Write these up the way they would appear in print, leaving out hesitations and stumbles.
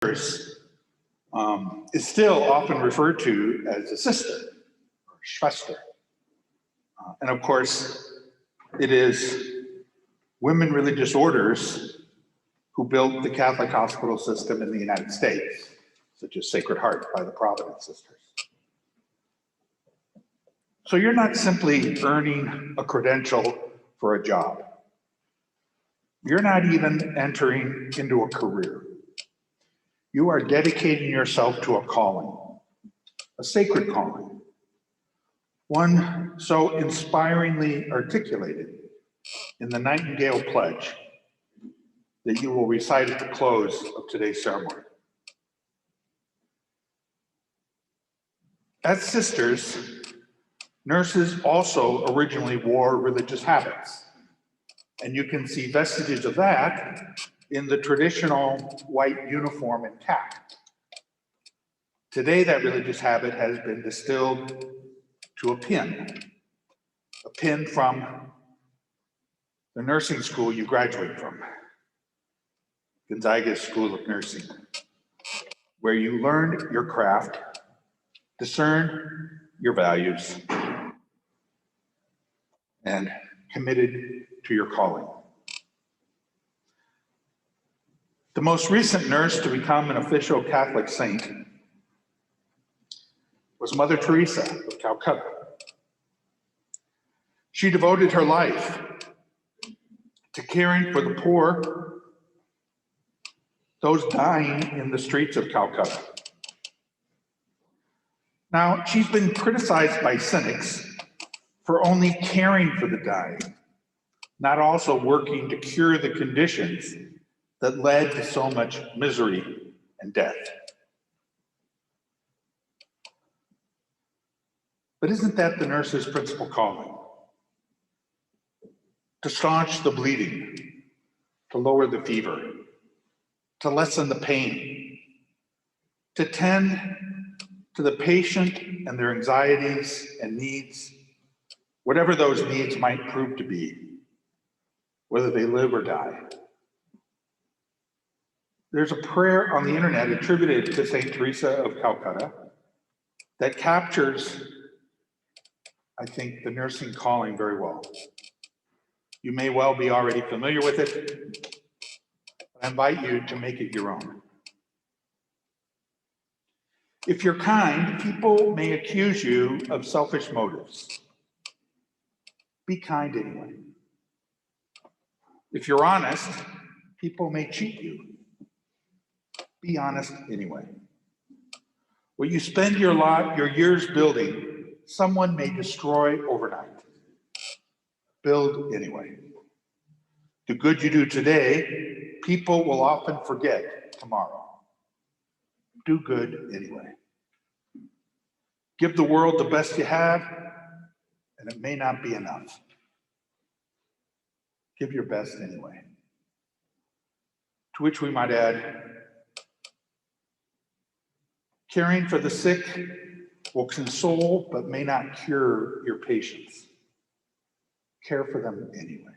is still often referred to as a sister or Schwester. And of course, it is women religious orders who built the Catholic hospital system in the United States, such as Sacred Heart by the Providence Sisters. So you're not simply earning a credential for a job. You're not even entering into a career. You are dedicating yourself to a calling, a sacred calling, one so inspiringly articulated in the Nightingale Pledge that you will recite at the close of today's ceremony. As sisters, nurses also originally wore religious habits, and you can see vestiges of that in the traditional white uniform and cap. Today, that religious habit has been distilled to a pin from the nursing school you graduate from, Gonzaga School of Nursing, where you learned your craft, discern your values, and committed to your calling. The most recent nurse to become an official Catholic saint was Mother Teresa of Calcutta. She devoted her life to caring for the poor, those dying in the streets of Calcutta. Now, she's been criticized by cynics for only caring for the dying, not also working to cure the conditions that led to so much misery and death. But isn't that the nurse's principal calling? To staunch the bleeding, to lower the fever, to lessen the pain, to tend to the patient and their anxieties and needs, whatever those needs might prove to be, whether they live or die. There's a prayer on the internet attributed to St. Teresa of Calcutta that captures, I think, the nursing calling very well. You may well be already familiar with it, but I invite you to make it your own. If you're kind, people may accuse you of selfish motives. Be kind anyway. If you're honest, people may cheat you. Be honest anyway. What you spend your years building, someone may destroy overnight. Build anyway. The good you do today, people will often forget tomorrow. Do good anyway. Give the world the best you have, and it may not be enough. Give your best anyway. To which we might add, caring for the sick will console but may not cure your patients. Care for them anyway.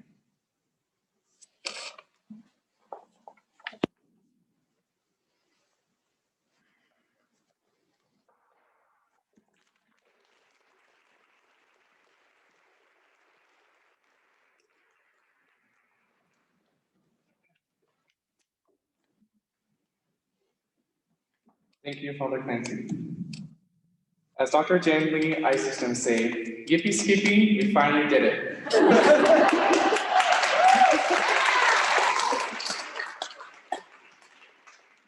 Thank you, Father Clancy. As Dr. Jan Lee I systems say, yippee skippy, we finally did it.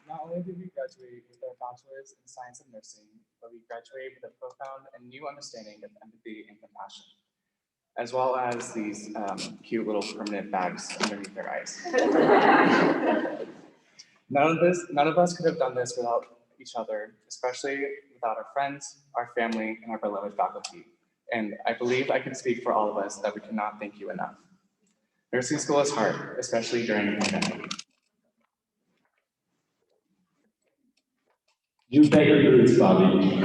Not only did we graduate with our bachelor's in science and nursing, but we graduated with a profound and new understanding of empathy and compassion, as well as these cute little permanent bags underneath their eyes. None of us could have done this without each other, especially without our friends, our family, and our beloved faculty. And I believe I can speak for all of us that we cannot thank you enough. Nursing school is hard, especially during a pandemic. You bet your boots, Bobby.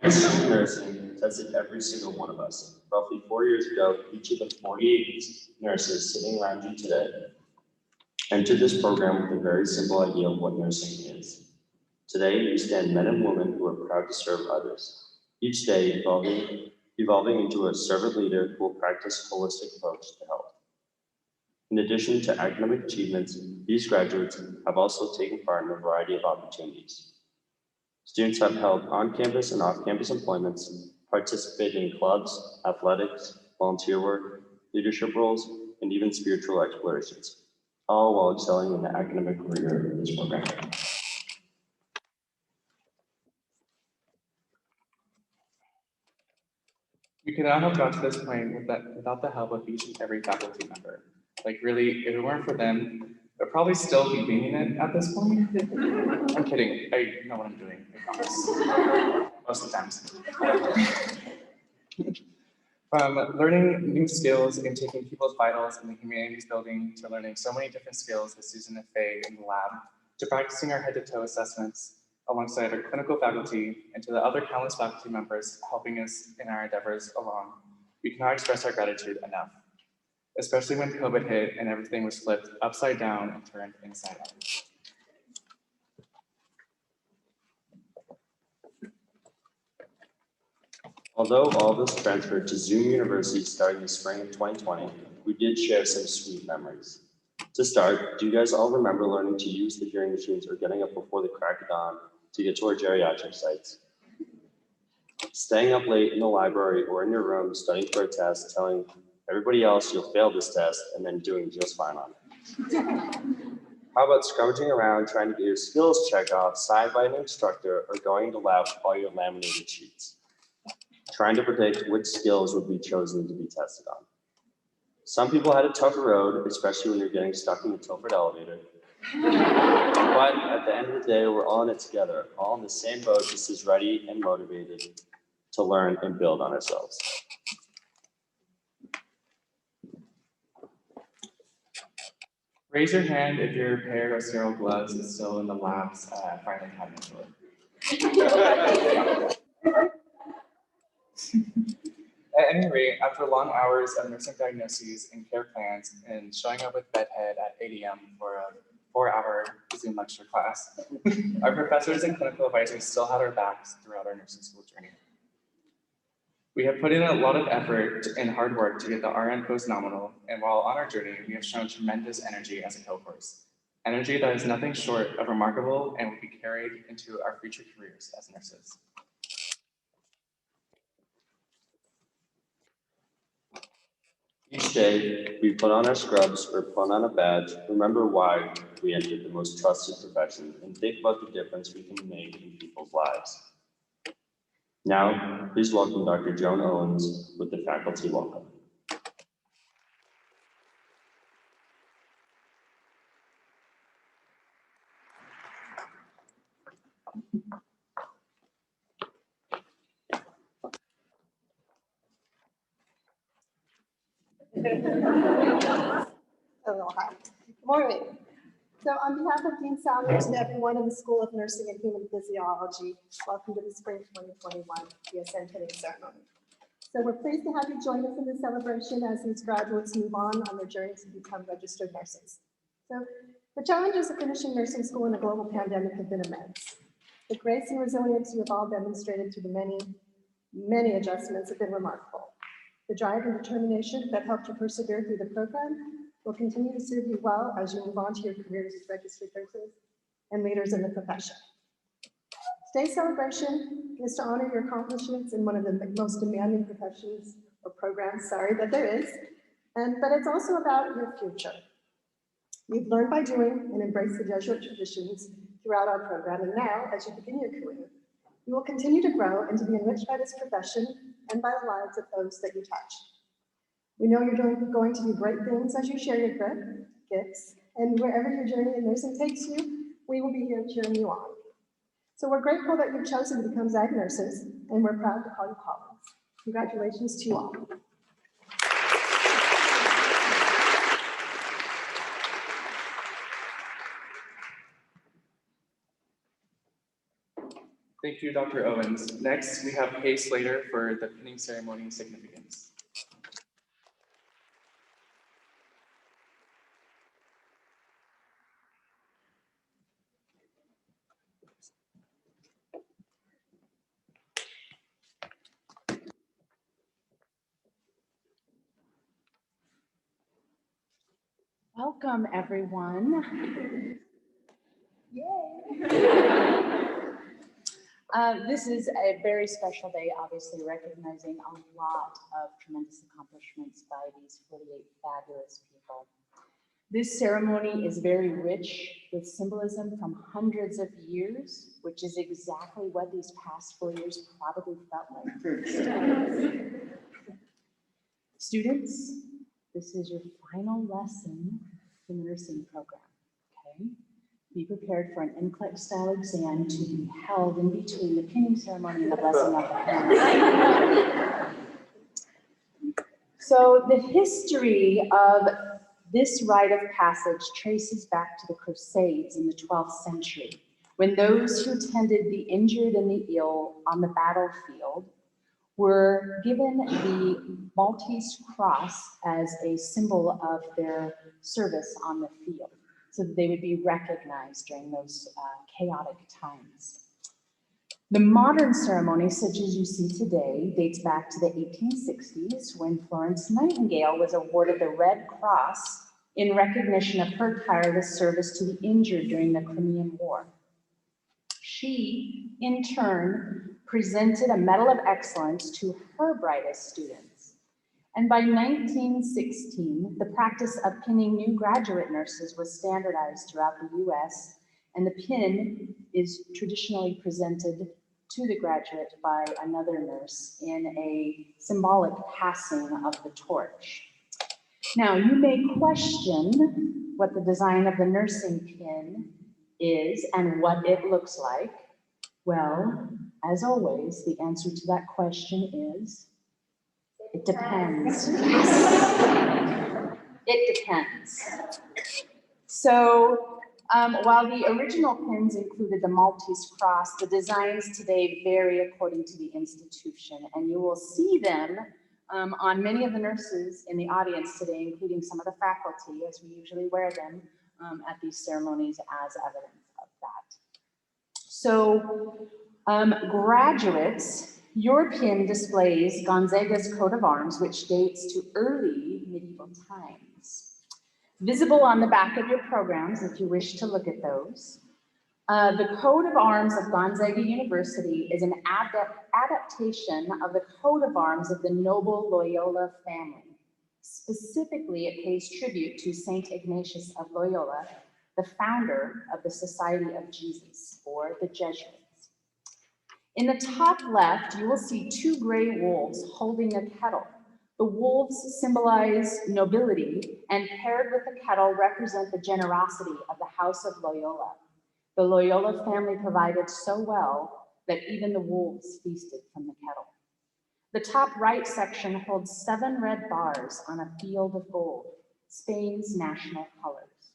Nursing tested every single one of us. Roughly 4 years ago, each of the 48 nurses sitting around you today Entered this program with a very simple idea of what nursing is. Today, we stand men and women who are proud to serve others, each day evolving into a servant leader who will practice a holistic approach to health. In addition to academic achievements, these graduates have also taken part in a variety of opportunities. Students have held on-campus and off-campus employments, participated in clubs, athletics, volunteer work, leadership roles, and even spiritual explorations, all while excelling in the academic career of this program. We could not have got to this point without the help of each and every faculty member. Like really, if it weren't for them, I'd probably still be winging it at this point. I'm kidding, I know what I'm doing, I promise. Most of the times. From learning new skills and taking people's vitals in the humanities building to learning so many different skills with Susan and Faye in the lab, to practicing our head-to-toe assessments alongside our clinical faculty and to the other countless faculty members helping us in our endeavors along, we cannot express our gratitude enough, especially when COVID hit and everything was flipped upside down and turned inside out. Although all of us transferred to Zoom University starting the spring of 2020, we did share some sweet memories. To start, do you guys all remember learning to use the hearing machines or getting up before the crack of dawn to get to our geriatric sites? Staying up late in the library or in your room studying for a test, telling everybody else you'll fail this test and then doing just fine on it. How about scrummaging around trying to get your skills checked off signed by an instructor or going to lab with all your laminated sheets, trying to predict which skills would be chosen to be tested on. Some people had a tougher road, especially when you're getting stuck in the Tilford elevator. But at the end of the day, we're all in it together, all in the same boat, just as ready and motivated to learn and build on ourselves. Raise your hand if your pair of sterile gloves is still in the lab's filing cabinet drawer. At any rate, after long hours of nursing diagnoses and care plans and showing up with bedhead at 8 a.m. for a 4-hour Zoom lecture class, our professors and clinical advisors still had our backs throughout our nursing school journey. We have put in a lot of effort and hard work to get the RN post nominal, and while on our journey, we have shown tremendous energy as a cohorts. Energy that is nothing short of remarkable and will be carried into our future careers as nurses. Each day, we put on our scrubs or put on a badge, remember why we entered the most trusted profession, and think about the difference we can make in people's lives. Now, please welcome Dr. Joan Owens with the faculty welcome. Oh, hi. Good morning. So on behalf of Dean Salmers and everyone in the School of Nursing and Human Physiology, welcome to the Spring 2021 BSN pinning ceremony. So we're pleased to have you join us in this celebration as these graduates move on their journey to become registered nurses. So the challenges of finishing nursing school in a global pandemic have been immense. The grace and resilience you have all demonstrated through the many adjustments have been remarkable. The drive and determination that helped you persevere through the program will continue to serve you well as you move on to your careers as registered nurses and leaders in the profession. Today's celebration is to honor your accomplishments in one of the most demanding professions or programs, that there is, but it's also about your future. You've learned by doing and embraced the Jesuit traditions throughout our program, and now, as you begin your career, you will continue to grow and to be enriched by this profession and by the lives of those that you touch. We know you're going to do great things as you share your gifts, and wherever your journey in nursing takes you, we will be here cheering you on. So we're grateful that you've chosen to become ZAG nurses, and we're proud to call you colleagues. Congratulations to you all. Thank you, Dr. Owens. Next, we have Kay Slater for the pinning ceremony significance. Welcome, everyone. Yay. This is a very special day, obviously recognizing a lot of tremendous accomplishments by these 48 fabulous people. This ceremony is very rich with symbolism from hundreds of years, which is exactly what these past 4 years probably felt like. Students, this is your final lesson in the nursing program, okay? Be prepared for an NCLEX style exam to be held in between the pinning ceremony and the blessing of the hand. So the history of this rite of passage traces back to the Crusades in the 12th century, when those who tended the injured and the ill on the battlefield were given the Maltese cross as a symbol of their service on the field, so that they would be recognized during those chaotic times. The modern ceremony, such as you see today, dates back to the 1860s, when Florence Nightingale was awarded the Red Cross in recognition of her tireless service to the injured during the Crimean War. She, in turn, presented a Medal of Excellence to her brightest students. And by 1916, the practice of pinning new graduate nurses was standardized throughout the US, and the pin is traditionally presented to the graduate by another nurse in a symbolic passing of the torch. Now, you may question what the design of the nursing pin is and what it looks like. Well, as always, the answer to that question is, it depends. Yes. It depends. So while the original pins included the Maltese cross, the designs today vary according to the institution, and you will see them on many of the nurses in the audience today, including some of the faculty, as we usually wear them at these ceremonies as evidence of that. So graduates, your pin displays Gonzaga's coat of arms, which dates to early medieval times. Visible on the back of your programs, if you wish to look at those. The coat of arms of Gonzaga University is an adaptation of the coat of arms of the noble Loyola family. Specifically, it pays tribute to Saint Ignatius of Loyola, the founder of the Society of Jesus, or the Jesuits. In the top left, you will see two gray wolves holding a kettle. The wolves symbolize nobility, and paired with the kettle represent the generosity of the House of Loyola. The Loyola family provided so well that even the wolves feasted from the kettle. The top right section holds 7 red bars on a field of gold, Spain's national colors.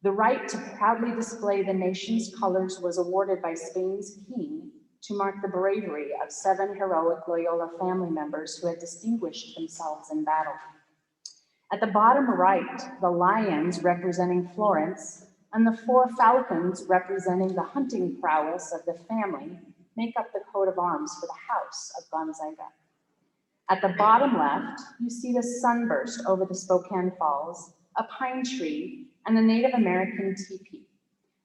The right to proudly display the nation's colors was awarded by Spain's king to mark the bravery of 7 heroic Loyola family members who had distinguished themselves in battle. At the bottom right, the lions representing Florence and the 4 falcons representing the hunting prowess of the family make up the coat of arms for the House of Gonzaga. At the bottom left, you see the sunburst over the Spokane Falls, a pine tree, and the Native American teepee.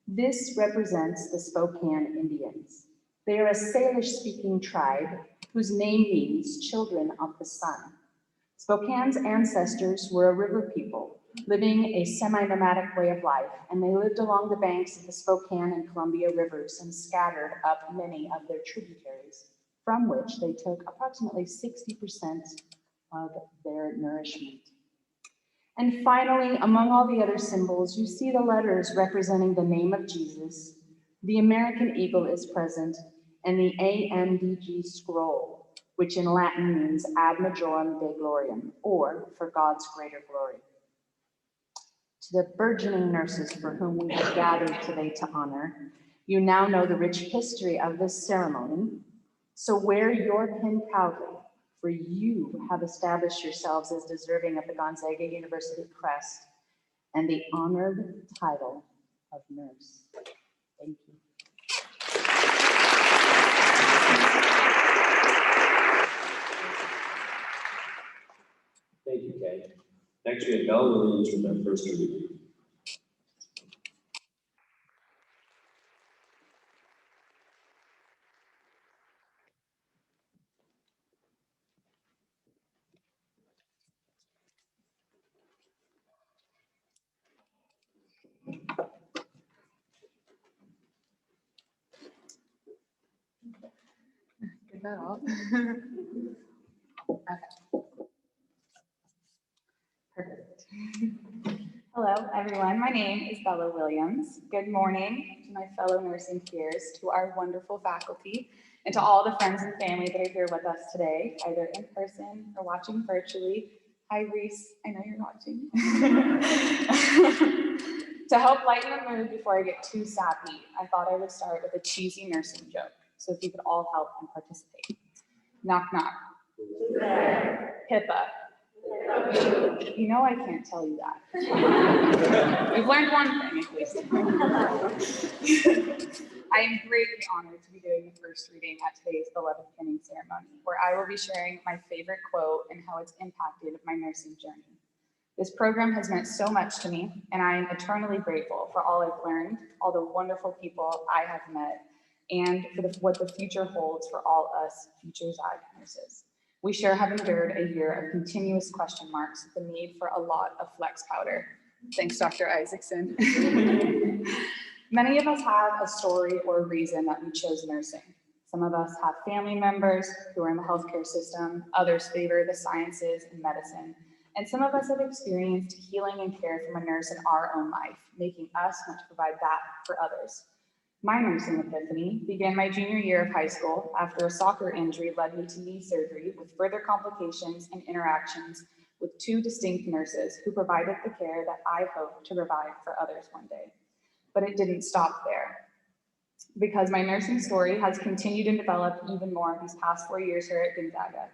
This represents the Spokane Indians. They are a Salish-speaking tribe whose name means children of the sun. Spokane's ancestors were a river people, living a semi-nomadic way of life, and they lived along the banks of the Spokane and Columbia rivers and scattered up many of their tributaries, from which they took approximately 60% of their nourishment. And finally, among all the other symbols, you see the letters representing the name of Jesus, the American eagle is present, and the AMDG scroll, which in Latin means Ad Majorem Dei Gloriam, or for God's greater glory. To the burgeoning nurses for whom we have gathered today to honor, you now know the rich history of this ceremony, so wear your pin proudly, for you have established yourselves as deserving of the Gonzaga University crest and the honored title of nurse. Thank you. Thank you, Kay. Next, we have Belle Williams with our first reading. Take that off. Okay. Perfect. Hello, everyone. My name is Bella Williams. Good morning to my fellow nursing peers, to our wonderful faculty, and to all the friends and family that are here with us today, either in person or watching virtually. Hi, Reese. I know you're watching. To help lighten the mood before I get too sappy, I thought I would start with a cheesy nursing joke, so if you could all help and participate. Knock, knock. Pippa. You know I can't tell you that. We've learned one thing, at least. I am greatly honored to be doing the first reading at today's beloved pinning ceremony, where I will be sharing my favorite quote and how it's impacted my nursing journey. This program has meant so much to me, and I am eternally grateful for all I've learned, all the wonderful people I have met, and for what the future holds for all us future Zag nurses. We sure have endured a year of continuous question marks with the need for a lot of flex powder. Thanks, Dr. Isaacson. Many of us have a story or a reason that we chose nursing. Some of us have family members who are in the healthcare system, others favor the sciences and medicine, and some of us have experienced healing and care from a nurse in our own life, making us want to provide that for others. My nursing epiphany began my junior year of high school after a soccer injury led me to knee surgery with further complications and interactions with two distinct nurses who provided the care that I hoped to provide for others one day. But it didn't stop there, because my nursing story has continued and developed even more these past 4 years here at Gonzaga.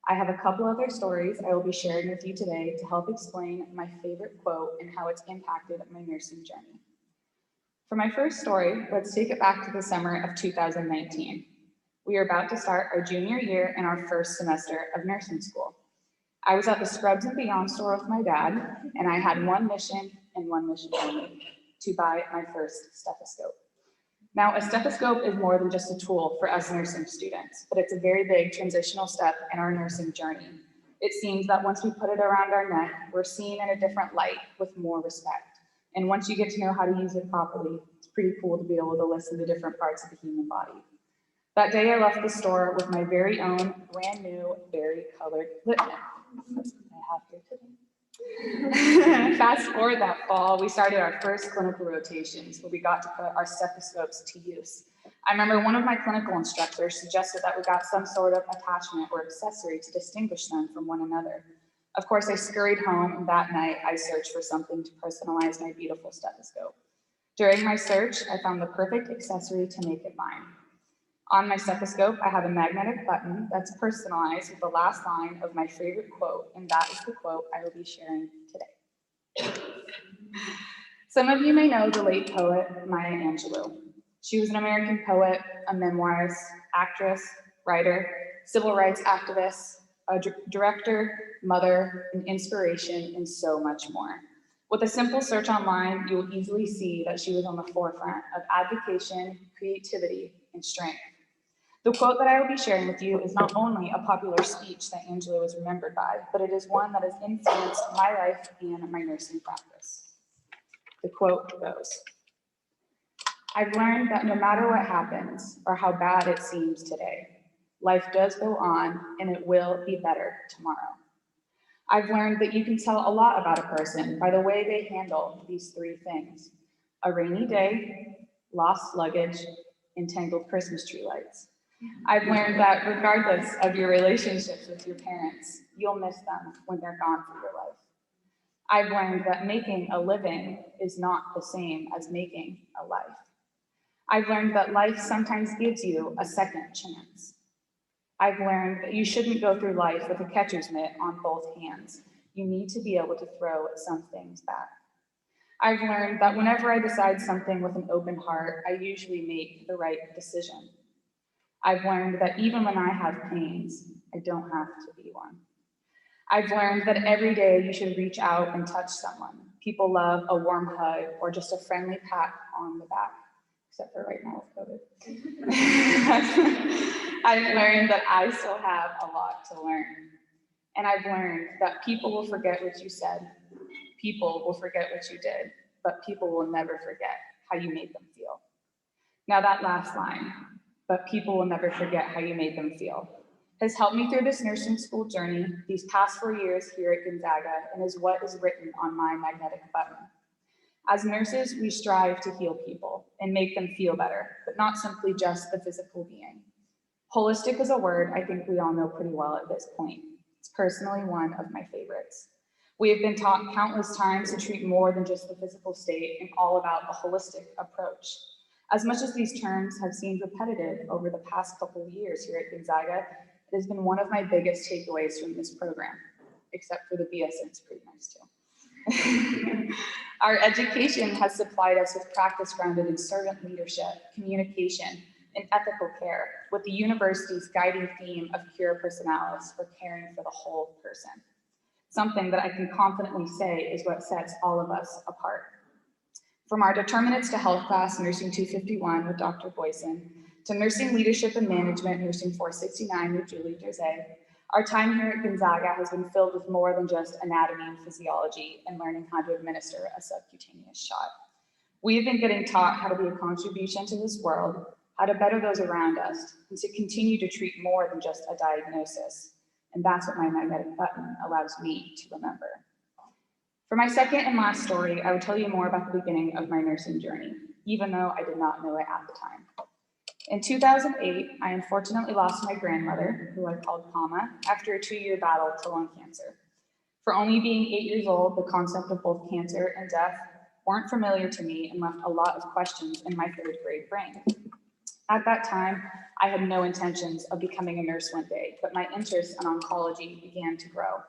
I have a couple other stories I will be sharing with you today to help explain my favorite quote and how it's impacted my nursing journey. For my first story, let's take it back to the summer of 2019. We are about to start our junior year in our first semester of nursing school. I was at the Scrubs and Beyond store with my dad, and I had one mission and one mission only: to buy my first stethoscope. Now, a stethoscope is more than just a tool for us nursing students, but it's a very big transitional step in our nursing journey. It seems that once we put it around our neck, we're seen in a different light with more respect. And once you get to know how to use it properly, it's pretty cool to be able to listen to different parts of the human body. That day I left the store with my very own brand new berry colored lip mat. I have here today. Fast forward that fall, we started our first clinical rotations where we got to put our stethoscopes to use. I remember one of my clinical instructors suggested that we got some sort of attachment or accessory to distinguish them from one another. Of course, I scurried home, and that night I searched for something to personalize my beautiful stethoscope. During my search, I found the perfect accessory to make it mine. On my stethoscope, I have a magnetic button that's personalized with the last line of my favorite quote, and that is the quote I will be sharing today. Some of you may know the late poet Maya Angelou. She was an American poet, a memoirist, actress, writer, civil rights activist, a director, mother, an inspiration, and so much more. With a simple search online, you will easily see that she was on the forefront of advocacy, creativity, and strength. The quote that I will be sharing with you is not only a popular speech that Angela was remembered by, but it is one that has influenced my life and my nursing practice. The quote goes, "I've learned that no matter what happens or how bad it seems today, life does go on and it will be better tomorrow. I've learned that you can tell a lot about a person by the way they handle these three things: a rainy day, lost luggage, and tangled Christmas tree lights. I've learned that regardless of your relationships with your parents, you'll miss them when they're gone from your life. I've learned that making a living is not the same as making a life. I've learned that life sometimes gives you a second chance. I've learned that you shouldn't go through life with a catcher's mitt on both hands. You need to be able to throw some things back. I've learned that whenever I decide something with an open heart, I usually make the right decision. I've learned that even when I have pains, I don't have to be one. I've learned that every day you should reach out and touch someone. People love a warm hug or just a friendly pat on the back, except for right now with COVID. I've learned that I still have a lot to learn. And I've learned that people will forget what you said, people will forget what you did, but people will never forget how you made them feel." Now that last line, but people will never forget how you made them feel, has helped me through this nursing school journey these past 4 years here at Gonzaga, and is what is written on my magnetic button. As nurses, we strive to heal people and make them feel better, but not simply just the physical being. Holistic is a word I think we all know pretty well at this point. It's personally one of my favorites. We have been taught countless times to treat more than just the physical state and all about a holistic approach. As much as these terms have seemed repetitive over the past couple of years here at Gonzaga, it has been one of my biggest takeaways from this program, except for the BS, it's pretty nice too. Our education has supplied us with practice grounded in servant leadership, communication, and ethical care, with the university's guiding theme of cura personalis, or caring for the whole person. Something that I can confidently say is what sets all of us apart. From our Determinants to Health class, Nursing 251 with Dr. Boyson, to Nursing Leadership and Management, Nursing 469 with Julie Jersey, our time here at Gonzaga has been filled with more than just anatomy and physiology and learning how to administer a subcutaneous shot. We have been getting taught how to be a contribution to this world, how to better those around us, and to continue to treat more than just a diagnosis. And that's what my magnetic button allows me to remember. For my second and last story, I will tell you more about the beginning of my nursing journey, even though I did not know it at the time. In 2008, I unfortunately lost my grandmother, who I called Mama, after a 2-year battle to lung cancer. For only being 8 years old, the concept of both cancer and death weren't familiar to me and left a lot of questions in my 3rd grade brain. At that time, I had no intentions of becoming a nurse one day, but my interest in oncology began to grow.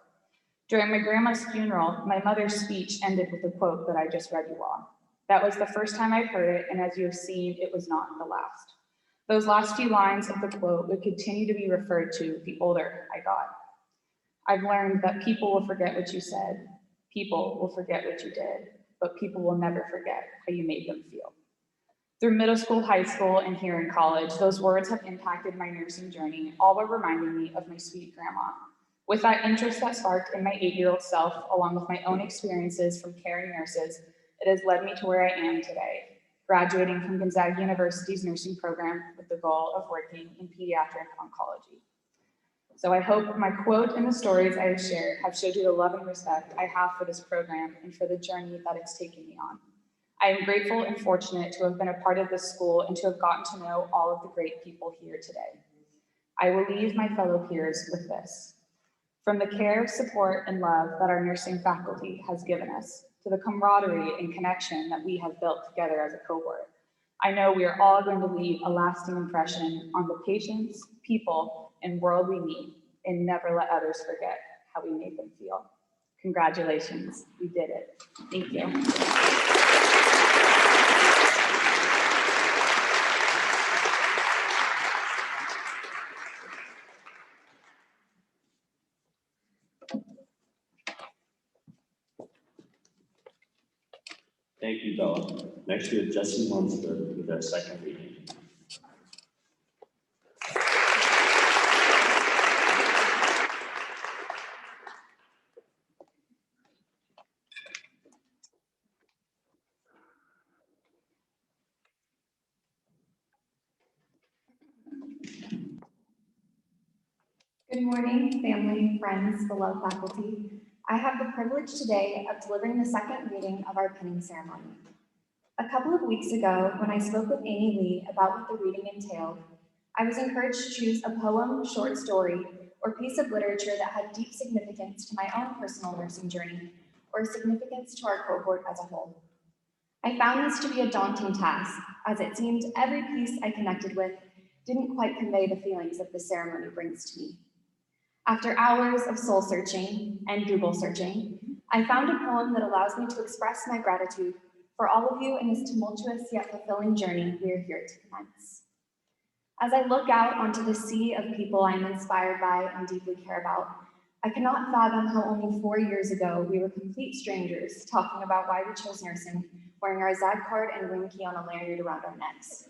During my grandma's funeral, my mother's speech ended with a quote that I just read you all. That was the first time I'd heard it, and as you have seen, it was not the last. Those last few lines of the quote would continue to be referred to the older I got. I've learned that people will forget what you said, people will forget what you did, but people will never forget how you made them feel. Through middle school, high school, and here in college, those words have impacted my nursing journey, all while reminding me of my sweet grandma. With that interest that sparked in my 8-year-old self, along with my own experiences from caring nurses, it has led me to where I am today, graduating from Gonzaga University's nursing program with the goal of working in pediatric oncology. So I hope my quote and the stories I have shared have showed you the love and respect I have for this program and for the journey that it's taken me on. I am grateful and fortunate to have been a part of this school and to have gotten to know all of the great people here today. I will leave my fellow peers with this. From the care, support, and love that our nursing faculty has given us, to the camaraderie and connection that we have built together as a cohort, I know we are all going to leave a lasting impression on the patients, people, and world we meet, and never let others forget how we made them feel. Congratulations, we did it. Thank you. Thank you, Bella. Next, we have Jesse Munster with our second reading. Good morning, family, friends, beloved faculty. I have the privilege today of delivering the second reading of our pinning ceremony. A couple of weeks ago, when I spoke with Amy Lee about what the reading entailed, I was encouraged to choose a poem, short story, or piece of literature that had deep significance to my own personal nursing journey, or significance to our cohort as a whole. I found this to be a daunting task, as it seemed every piece I connected with didn't quite convey the feelings that this ceremony brings to me. After hours of soul searching and Google searching, I found a poem that allows me to express my gratitude for all of you in this tumultuous yet fulfilling journey we are here to commence. As I look out onto the sea of people I am inspired by and deeply care about, I cannot fathom how only 4 years ago we were complete strangers talking about why we chose nursing, wearing our ZAG card and ring key on a lanyard around our necks.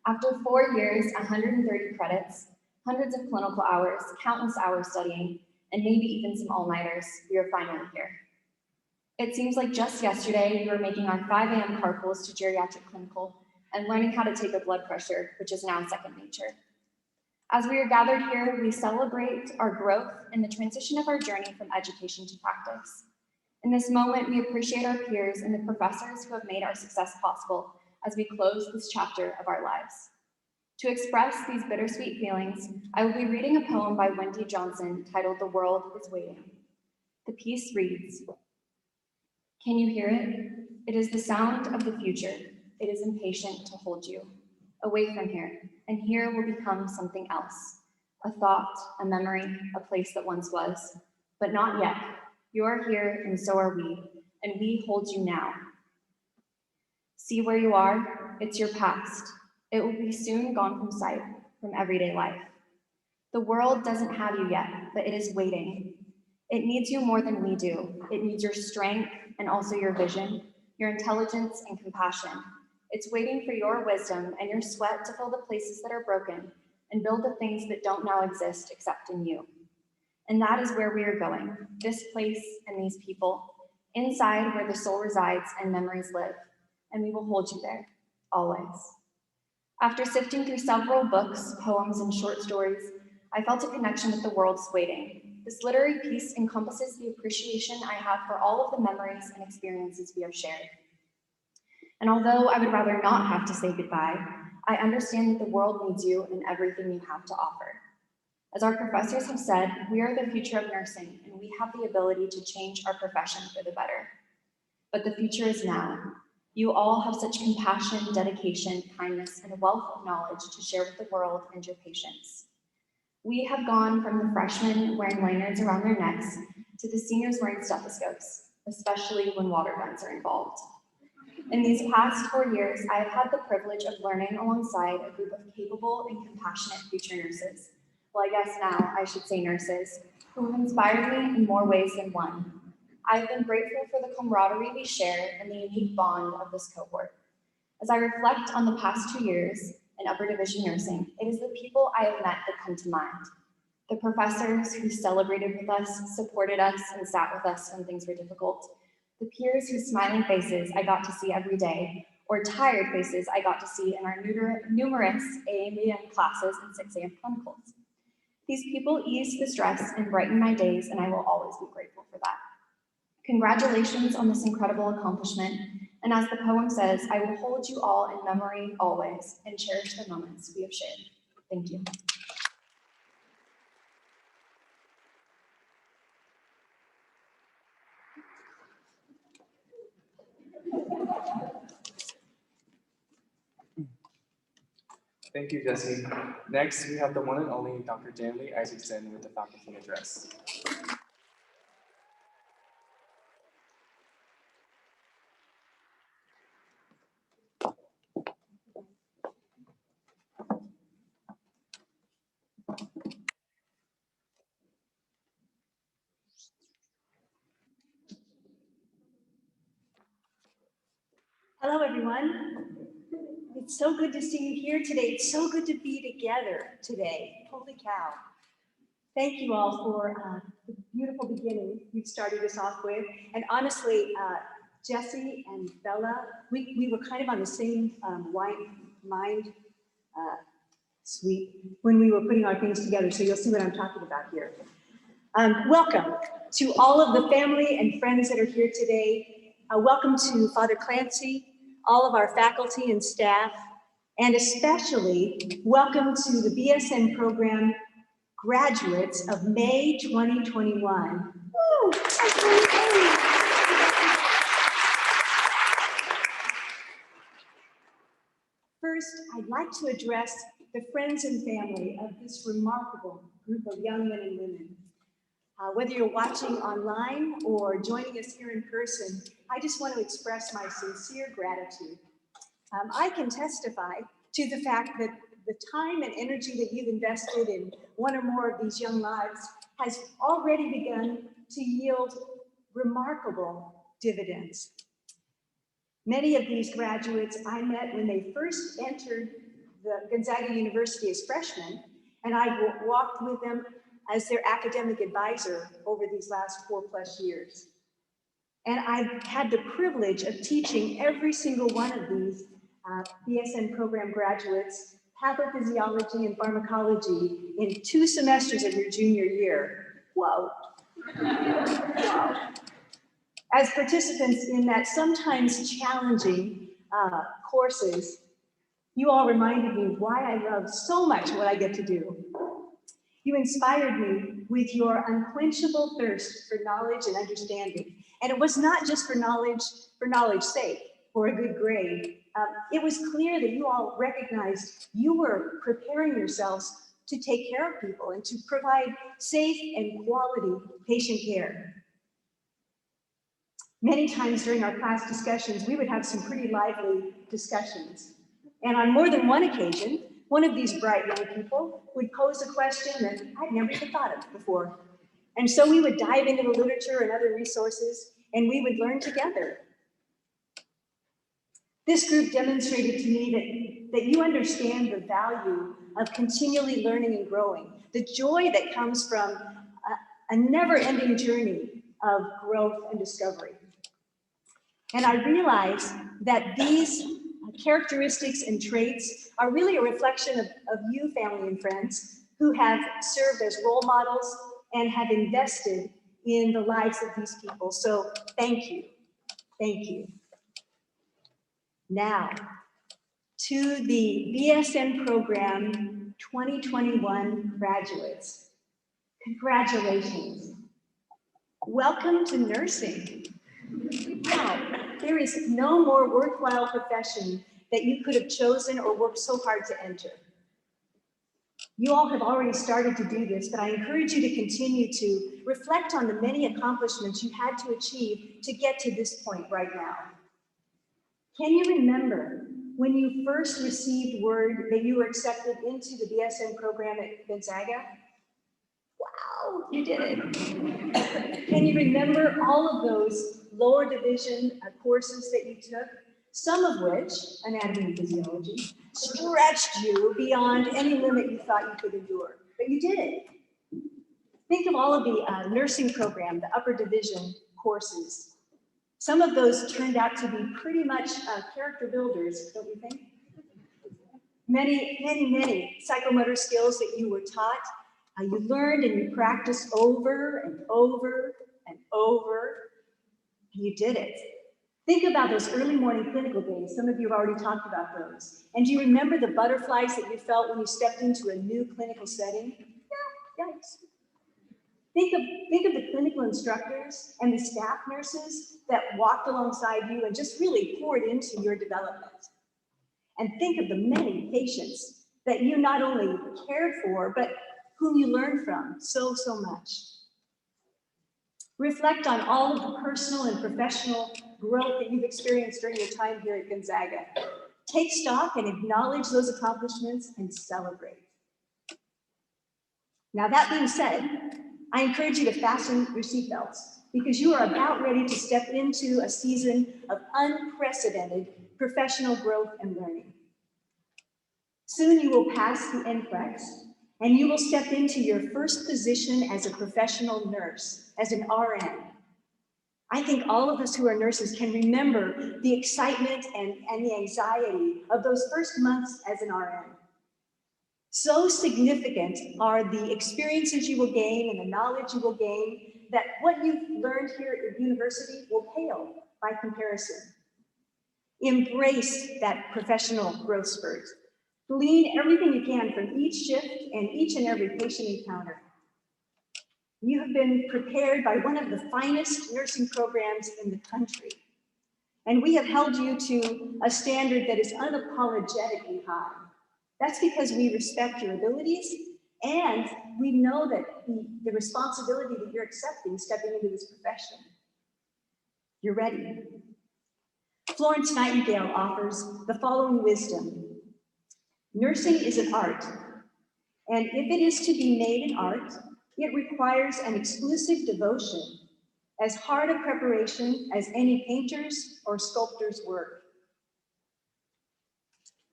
After 4 years, 130 credits, hundreds of clinical hours, countless hours studying, and maybe even some all-nighters, we are finally here. It seems like just yesterday we were making our 5 a.m. carpools to geriatric clinical, and learning how to take a blood pressure, which is now second nature. As we are gathered here, we celebrate our growth in the transition of our journey from education to practice. In this moment, we appreciate our peers and the professors who have made our success possible as we close this chapter of our lives. To express these bittersweet feelings, I will be reading a poem by Wendy Johnson titled "The World is Waiting." The piece reads, "Can you hear it? It is the sound of the future. It is impatient to hold you away from here, and here will become something else. A thought, a memory, a place that once was, but not yet. You are here, and so are we, and we hold you now. See where you are? It's your past. It will be soon gone from sight, from everyday life. The world doesn't have you yet, but it is waiting. It needs you more than we do. It needs your strength and also your vision, your intelligence and compassion. It's waiting for your wisdom and your sweat to fill the places that are broken and build the things that don't now exist except in you. And that is where we are going, this place and these people, inside where the soul resides and memories live, and we will hold you there, always." After sifting through several books, poems, and short stories, I felt a connection with the world's waiting. This literary piece encompasses the appreciation I have for all of the memories and experiences we have shared. And although I would rather not have to say goodbye, I understand that the world needs you and everything you have to offer. As our professors have said, we are the future of nursing, and we have the ability to change our profession for the better. But the future is now. You all have such compassion, dedication, kindness, and a wealth of knowledge to share with the world and your patients. We have gone from the freshmen wearing lanyards around their necks to the seniors wearing stethoscopes, especially when water guns are involved. In these past 4 years, I have had the privilege of learning alongside a group of capable and compassionate future nurses. Well, I guess now I should say nurses, who have inspired me in more ways than one. I have been grateful for the camaraderie we share and the unique bond of this cohort. As I reflect on the past 2 years in upper division nursing, it is the people I have met that come to mind. The professors who celebrated with us, supported us, and sat with us when things were difficult. The peers whose smiling faces I got to see every day, or tired faces I got to see in our numerous AM classes and 6 a.m. clinicals. These people ease the stress and brighten my days, and I will always be grateful for that. Congratulations on this incredible accomplishment, and as the poem says, I will hold you all in memory always and cherish the moments we have shared. Thank you. Thank you, Jesse. Next, we have the one and only Dr. Danley Isaacson with the faculty address. Hello, everyone. It's so good to see you here today. It's so good to be together today. Holy cow. Thank you all for the beautiful beginning you've started us off with. And honestly, Jesse and Bella, we were kind of on the same mind suite when we were putting our things together. So you'll see what I'm talking about here. Welcome to all of the family and friends that are here today. Welcome to Father Clancy, all of our faculty and staff, and especially welcome to the BSN program graduates of May 2021. Woo! First, I'd like to address the friends and family of this remarkable group of young men and women. Whether you're watching online or joining us here in person, I just want to express my sincere gratitude. I can testify to the fact that the time and energy that you've invested in one or more of these young lives has already begun to yield remarkable dividends. Many of these graduates I met when they first entered the Gonzaga University as freshmen, and I walked with them as their academic advisor over these last 4+ years. And I've had the privilege of teaching every single one of these BSN program graduates, pathophysiology and pharmacology in 2 semesters of your junior year. Whoa. Wow. As participants in that sometimes challenging courses, you all reminded me of why I love so much what I get to do. You inspired me with your unquenchable thirst for knowledge and understanding. And it was not just for knowledge's sake, for a good grade. It was clear that you all recognized you were preparing yourselves to take care of people and to provide safe and quality patient care. Many times during our class discussions, we would have some pretty lively discussions. And on more than one occasion, one of these bright young people would pose a question that I'd never even thought of before. And so we would dive into the literature and other resources, and we would learn together. This group demonstrated to me that you understand the value of continually learning and growing, the joy that comes from a never-ending journey of growth and discovery. And I realize that these characteristics and traits are really a reflection of you, family and friends, who have served as role models and have invested in the lives of these people. So thank you. Thank you. Now, to the BSN program 2021 graduates, congratulations. Welcome to nursing. Wow, there is no more worthwhile profession that you could have chosen or worked so hard to enter. You all have already started to do this, but I encourage you to continue to reflect on the many accomplishments you had to achieve to get to this point right now. Can you remember when you first received word that you were accepted into the BSN program at Gonzaga? Wow, you did it. Can you remember all of those lower division courses that you took? Some of which, anatomy and physiology, stretched you beyond any limit you thought you could endure, but you did it. Think of all of the nursing program, the upper division courses. Some of those turned out to be pretty much character builders, don't you think? Many psychomotor skills that you were taught, you learned and you practiced over and over and over, and you did it. Think about those early morning clinical days. Some of you have already talked about those. And do you remember the butterflies that you felt when you stepped into a new clinical setting? Yeah, yikes. Think of the clinical instructors and the staff nurses that walked alongside you and just really poured into your development. And think of the many patients that you not only cared for, but whom you learned from so much. Reflect on all of the personal and professional growth that you've experienced during your time here at Gonzaga. Take stock and acknowledge those accomplishments and celebrate. Now, that being said, I encourage you to fasten your seatbelts because you are about ready to step into a season of unprecedented professional growth and learning. Soon you will pass the NCLEX and you will step into your first position as a professional nurse, as an RN. I think all of us who are nurses can remember the excitement and the anxiety of those first months as an RN. So significant are the experiences you will gain and the knowledge you will gain that what you've learned here at university will pale by comparison. Embrace that professional growth spurt. Glean everything you can from each shift and each and every patient encounter. You have been prepared by one of the finest nursing programs in the country. And we have held you to a standard that is unapologetically high. That's because we respect your abilities and we know that the responsibility that you're accepting stepping into this profession. You're ready. Florence Nightingale offers the following wisdom. Nursing is an art, and if it is to be made an art, it requires an exclusive devotion, as hard a preparation as any painter's or sculptor's work.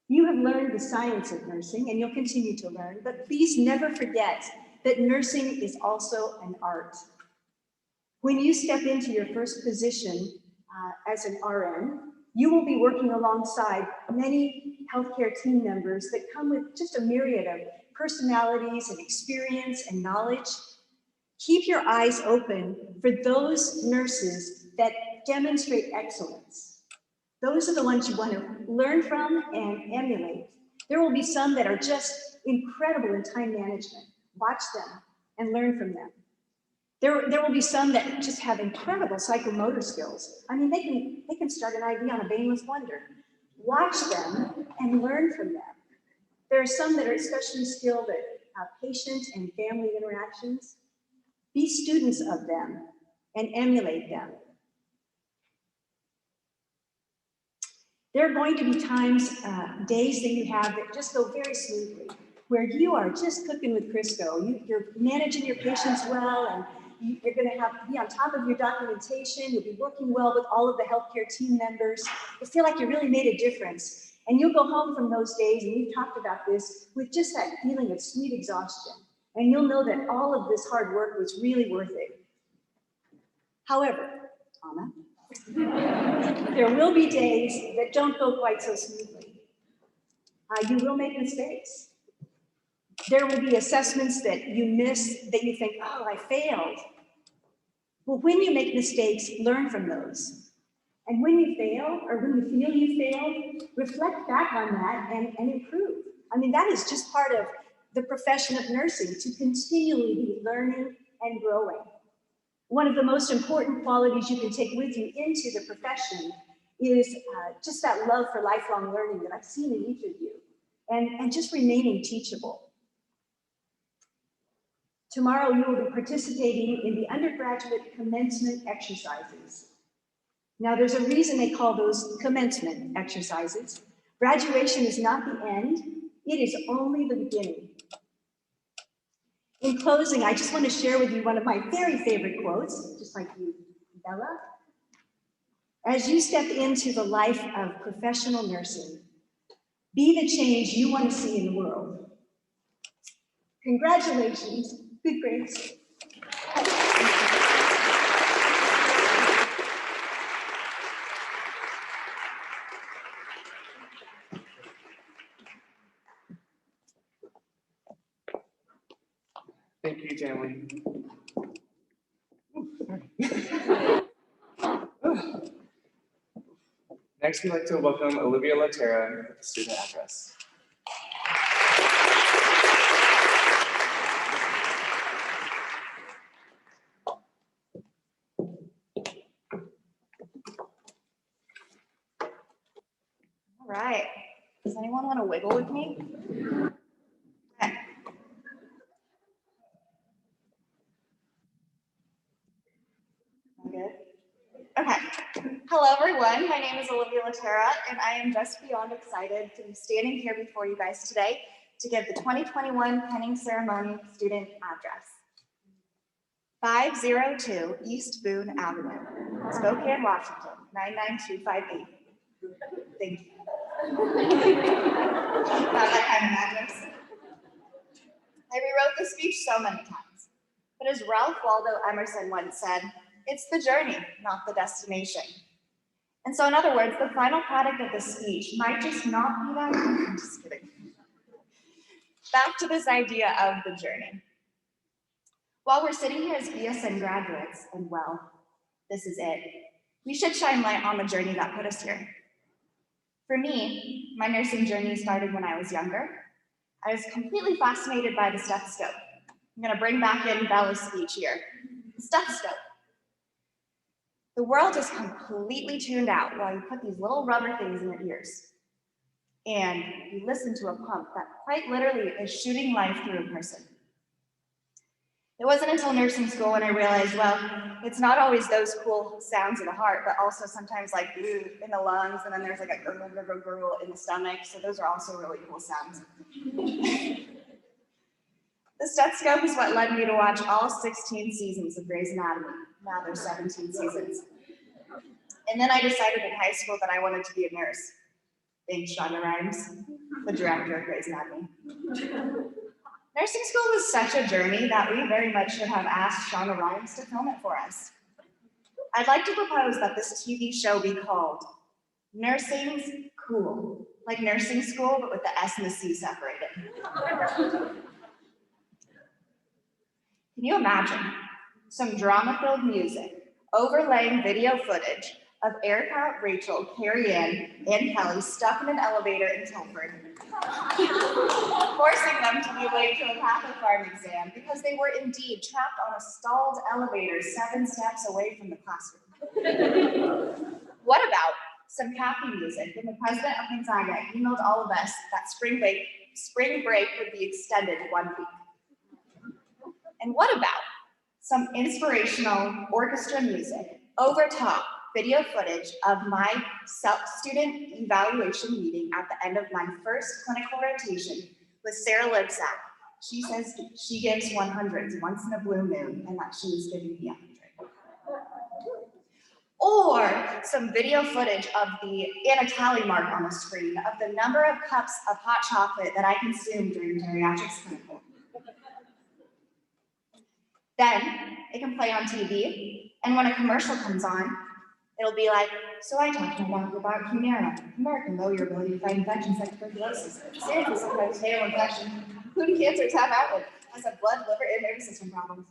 You have learned the science of nursing, and you'll continue to learn, but please never forget that nursing is also an art. When you step into your first position as an RN, You will be working alongside many healthcare team members that come with just a myriad of personalities and experience and knowledge. Keep your eyes open for those nurses that demonstrate excellence. Those are the ones you want to learn from and emulate. There will be some that are just incredible in time management. Watch them and learn from them. There will be some that just have incredible psychomotor skills. I mean, they can start an IV on a Bainless Wonder. Watch them and learn from them. There are some that are especially skilled at patient and family interactions. Be students of them and emulate them. There are going to be times, days that you have that just go very smoothly, where you are just cooking with Crisco. You're managing your patients well, and you're going to be on top of your documentation. You'll be working well with all of the healthcare team members. You feel like you really made a difference. And you'll go home from those days, and we've talked about this, with just that feeling of sweet exhaustion. And you'll know that all of this hard work was really worth it. However, Anna, there will be days that don't go quite so smoothly. You will make mistakes. There will be assessments that you miss, that you think, oh, I failed. Well, when you make mistakes, learn from those. And when you fail, or when you feel you failed, reflect back on that and improve. I mean, that is just part of the profession of nursing, to continually be learning and growing. One of the most important qualities you can take with you into the profession is just that love for lifelong learning that I've seen in each of you, and just remaining teachable. Tomorrow you will be participating in the undergraduate commencement exercises. Now there's a reason they call those commencement exercises. Graduation is not the end, it is only the beginning. In closing, I just want to share with you one of my very favorite quotes, just like you, Bella. As you step into the life of professional nursing, be the change you want to see in the world. Congratulations, good grades. Thank you, Jamie. Next, we'd like to welcome Olivia Latera with the student address. All right. Does anyone want to wiggle with me? Okay. Good. Okay. Hello, everyone. My name is Olivia Latera, and I am just beyond excited to be standing here before you guys today to give the 2021 penning ceremony student address. 502 East Boone Avenue, Spokane, Washington, 99258. Thank you. Not that kind of address. I rewrote the speech so many times, but as Ralph Waldo Emerson once said, it's the journey, not the destination. And so in other words, the final product of the speech might just not be that. I'm just kidding. Back to this idea of the journey. While we're sitting here as BSN graduates, and well, this is it, we should shine light on the journey that put us here. For me, my nursing journey started when I was younger. I was completely fascinated by the stethoscope. I'm gonna bring back in Bella's speech here. The stethoscope. The world is completely tuned out while you put these little rubber things in your ears. And you listen to a pump that quite literally is shooting life through a person. It wasn't until nursing school when I realized, well, it's not always those cool sounds in the heart, but also sometimes like in the lungs, and then there's like a gurgle, gurgle, gurgle in the stomach. So those are also really cool sounds. The stethoscope is what led me to watch all 16 seasons of Grey's Anatomy. Now there's 17 seasons. And then I decided in high school that I wanted to be a nurse. Thanks, Shonda Rhimes, the director of Grey's Anatomy. Nursing school was such a journey that we very much should have asked Shonda Rhimes to film it for us. I'd like to propose that this TV show be called Nursing's cool, like nursing school, but with the S and the C separated. Can you imagine some drama-filled music overlaying video footage of Erica, Rachel, Carrie Ann, and Kelly stuck in an elevator in Tilford, forcing them to be late to a Catholic farm exam because they were indeed trapped on a stalled elevator 7 steps away from the classroom? What about some happy music when the president of Gonzaga emailed all of us that spring break would be extended 1 week? And what about some inspirational orchestra music over top video footage of my student evaluation meeting at the end of my first clinical rotation with Sarah Libsack? She says she gives 100s once in a blue moon and that she was giving me 100. Or some video footage of the tally mark on the screen of the number of cups of hot chocolate that I consumed during geriatrics clinical. Then it can play on TV, and when a commercial comes on, it'll be like, so I talked to my doctor about Humira. Humira can lower your ability to fight infections like tuberculosis, seriously sometimes fatal infection, including cancers have happened, as a blood, liver, and nervous system problems.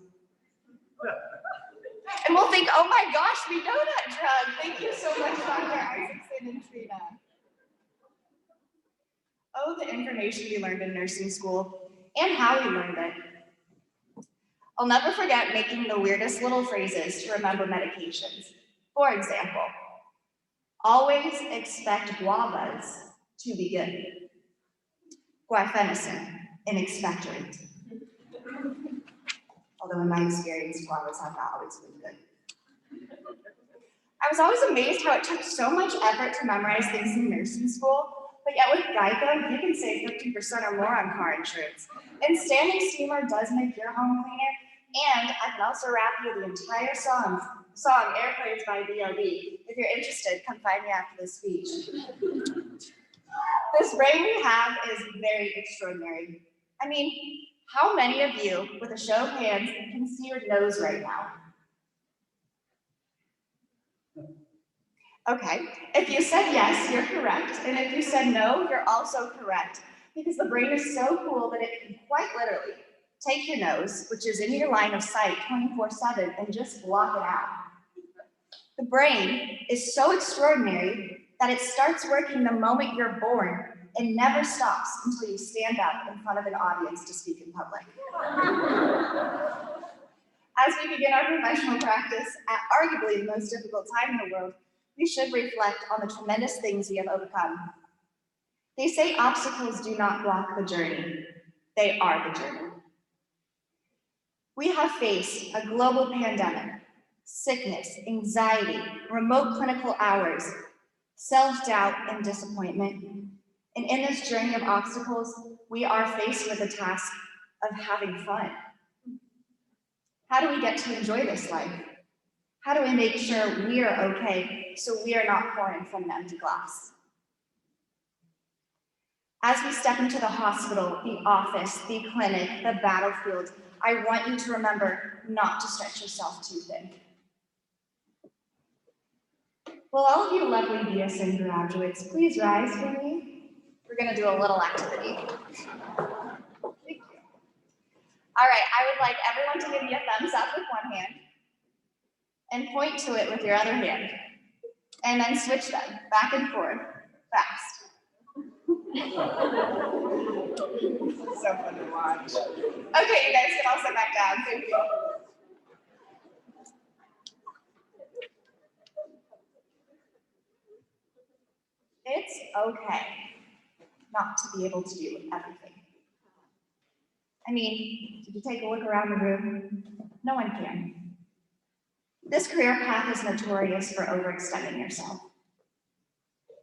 And we'll think, oh my gosh, we know that drug. Thank you so much, Dr. Isaacson and Trina. Oh, the information we learned in nursing school and how we learned it. I'll never forget making the weirdest little phrases to remember medications. For example, always expect guavas to be good. Guaifenesin, an expectorant. Although in my experience, guavas have not always been good. I was always amazed how it took so much effort to memorize things in nursing school, but yet with Geico, you can save 50% or more on car insurance. And standing steamer does make your home cleaner, and I can also rap you the entire song Airplanes by B.O.B. If you're interested, come find me after this speech. This brain we have is very extraordinary. I mean, how many of you, with a show of hands, can see your nose right now? Okay, if you said yes, you're correct. And if you said no, you're also correct. Because the brain is so cool that it can quite literally take your nose, which is in your line of sight 24/7, and just block it out. The brain is so extraordinary that it starts working the moment you're born and never stops until you stand up in front of an audience to speak in public. As we begin our professional practice at arguably the most difficult time in the world, we should reflect on the tremendous things we have overcome. They say obstacles do not block the journey. They are the journey. We have faced a global pandemic, sickness, anxiety, remote clinical hours, self-doubt, and disappointment. And in this journey of obstacles, we are faced with the task of having fun. How do we get to enjoy this life? How do we make sure we are okay so we are not pouring from an empty glass? As we step into the hospital, the office, the clinic, the battlefield, I want you to remember not to stretch yourself too thin. Will all of you lovely BSN graduates please rise for me? We're gonna do a little activity. Thank you. All right, I would like everyone to give me a thumbs up with one hand and point to it with your other hand. And then switch them back and forth, fast. So fun to watch. Okay, you guys can all sit back down. Thank you. It's okay not to be able to do everything. I mean, did you take a look around the room? No one can. This career path is notorious for overextending yourself.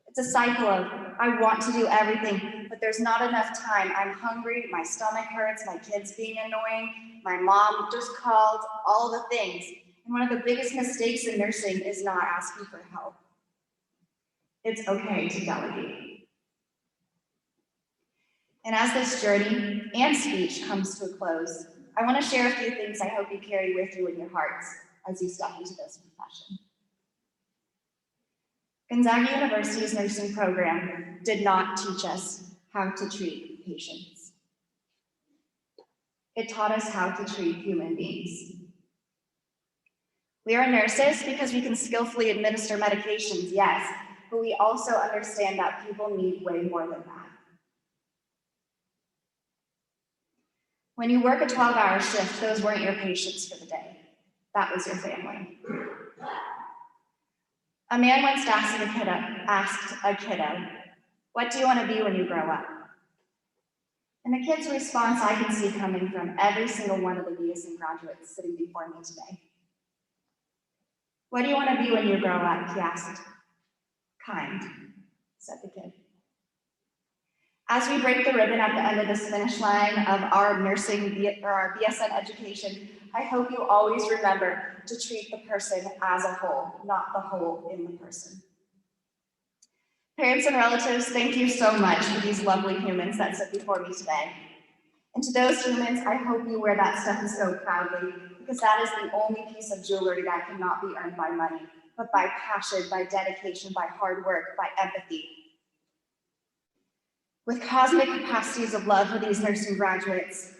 It's a cycle of, I want to do everything, but there's not enough time. I'm hungry, my stomach hurts, my kid's being annoying, my mom just called, all the things. And one of the biggest mistakes in nursing is not asking for help. It's okay to delegate. And as this journey and speech comes to a close, I want to share a few things I hope you carry with you in your hearts as you step into this profession. Gonzaga University's nursing program did not teach us how to treat patients. It taught us how to treat human beings. We are nurses because we can skillfully administer medications, yes, but we also understand that people need way more than that. When you work a 12-hour shift, those weren't your patients for the day. That was your family. A man once asked a kiddo, "What do you want to be when you grow up?" And the kid's response I can see coming from every single one of the BSN graduates sitting before me today. "What do you want to be when you grow up?" he asked. "Kind," said the kid. As we break the ribbon at the end of this finish line of our our BSN education, I hope you always remember to treat the person as a whole, not the whole in the person. Parents and relatives, thank you so much for these lovely humans that sit before me today. And to those humans, I hope you wear that stethoscope proudly, because that is the only piece of jewelry that cannot be earned by money, but by passion, by dedication, by hard work, by empathy. With cosmic capacities of love for these nursing graduates,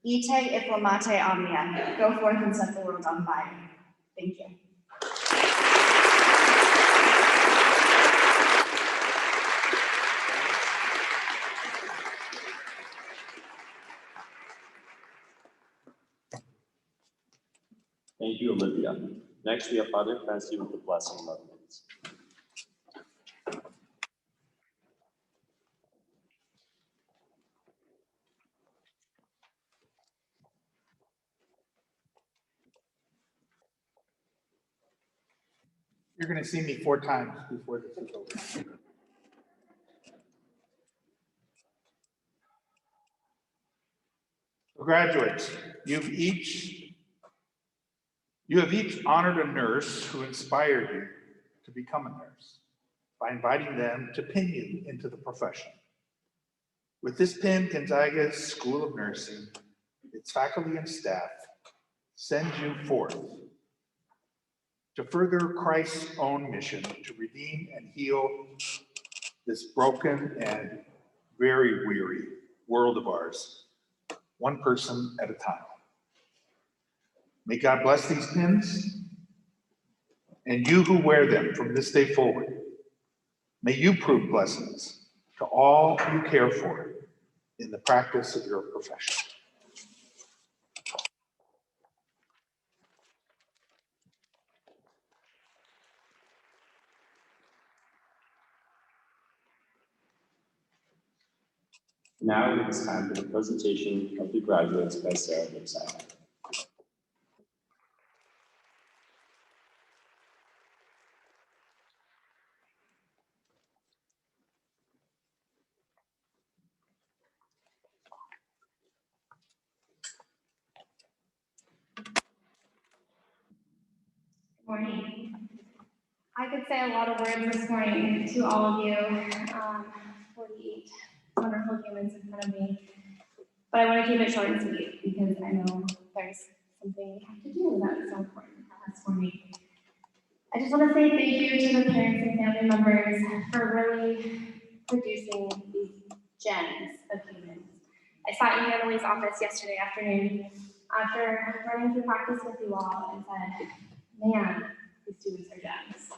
ite inflammate omnia, go forth and set the world on fire. Thank you. Thank you, Olivia. Next, we have Father Clancy with the blessing of lovings. You're going to see me 4 times before this is over. Graduates, you have each honored a nurse who inspired you to become a nurse by inviting them to pin you into the profession. With this pin, Gonzaga's School of Nursing, its faculty and staff, sends you forth to further Christ's own mission to redeem and heal this broken and very weary world of ours, one person at a time. May God bless these pins, and you who wear them from this day forward, may you prove blessings to all you care for in the practice of your profession. Now it is time for the presentation of the graduates by Sarah Gibson. Good morning. I could say a lot of words this morning to all of you, 48 wonderful humans in front of me, but I want to keep it short and sweet because I know there's something we have to do that is so important for me. I just want to say thank you to the parents and family members for really producing these gems of humans. I sat in Emily's office yesterday afternoon after running through practice with you all and said, man, these students are gems.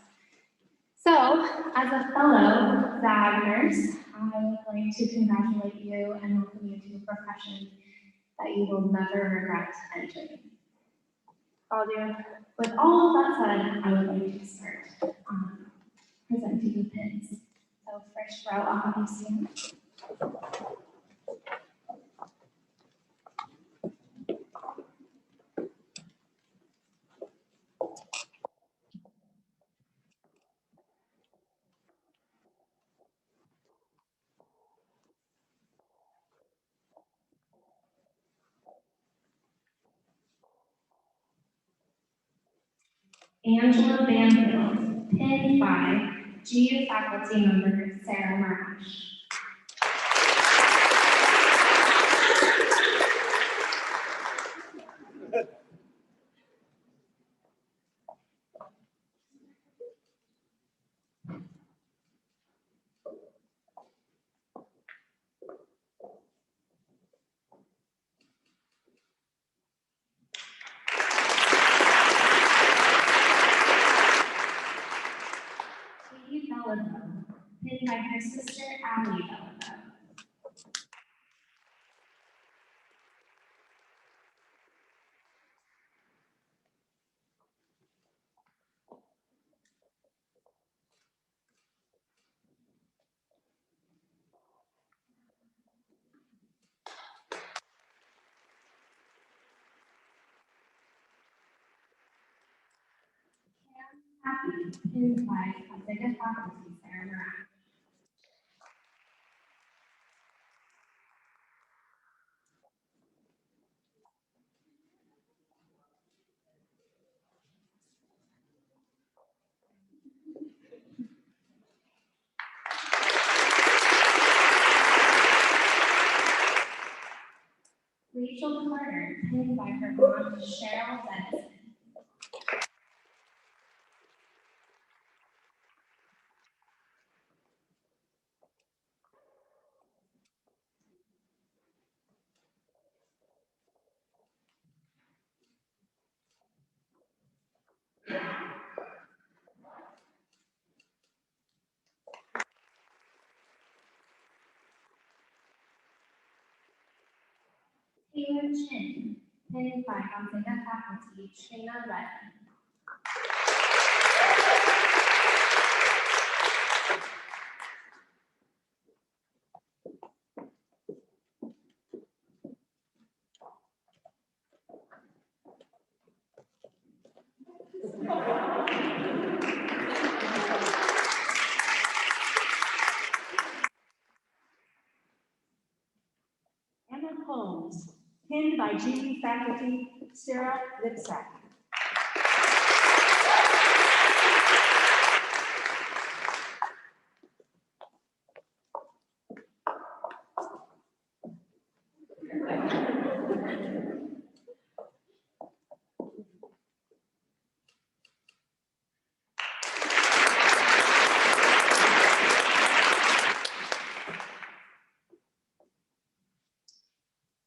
So, as a fellow ZAG nurse, I would like to congratulate you and welcome you to a profession that you will never regret entering. With all of that said, I would like to start presenting the pins. So first row, I'll have you stand. Angela Banfield, pin 5, GU faculty member Sarah Marsh. Allie Belleville. Happy, pinned by Gonzaga faculty Sarah Moran. Rachel Carter, pinned by her aunt Cheryl Denison. Taylor Chin, pinned by Gonzaga faculty Trina Redden. Emma Holmes, pinned by GE faculty Sarah Lipsack.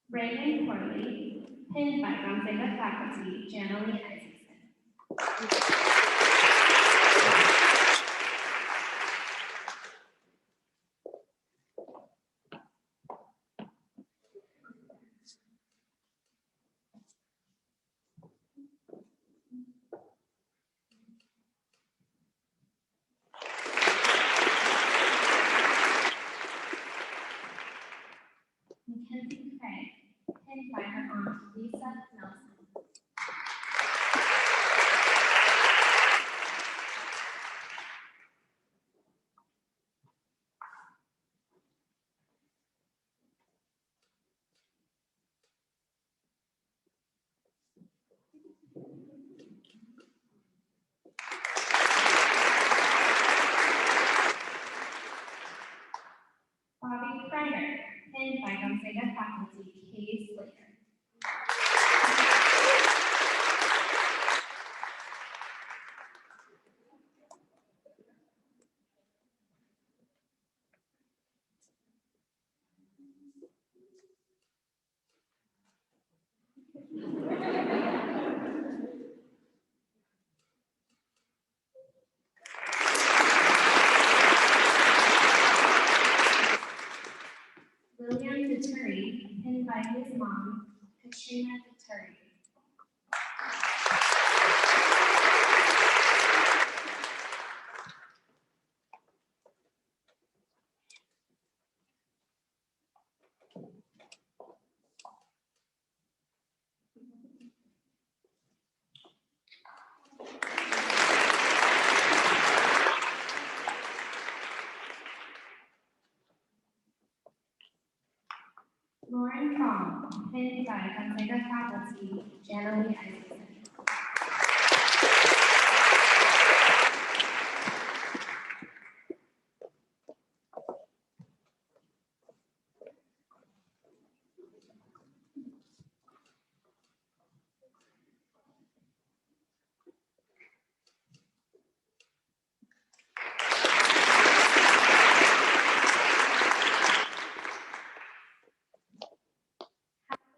Reagan Corley, pinned by Gonzaga faculty Janalee Isaacson. Mackenzie Craig, pinned by her aunt Lisa Nelson. Bobby Kreider, pinned by Gonzaga faculty Kay Slater. William Vittori, pinned by his mom, Katrina Vittori. Lauren Crom, pinned by Gonzaga faculty Janalee Isaacson.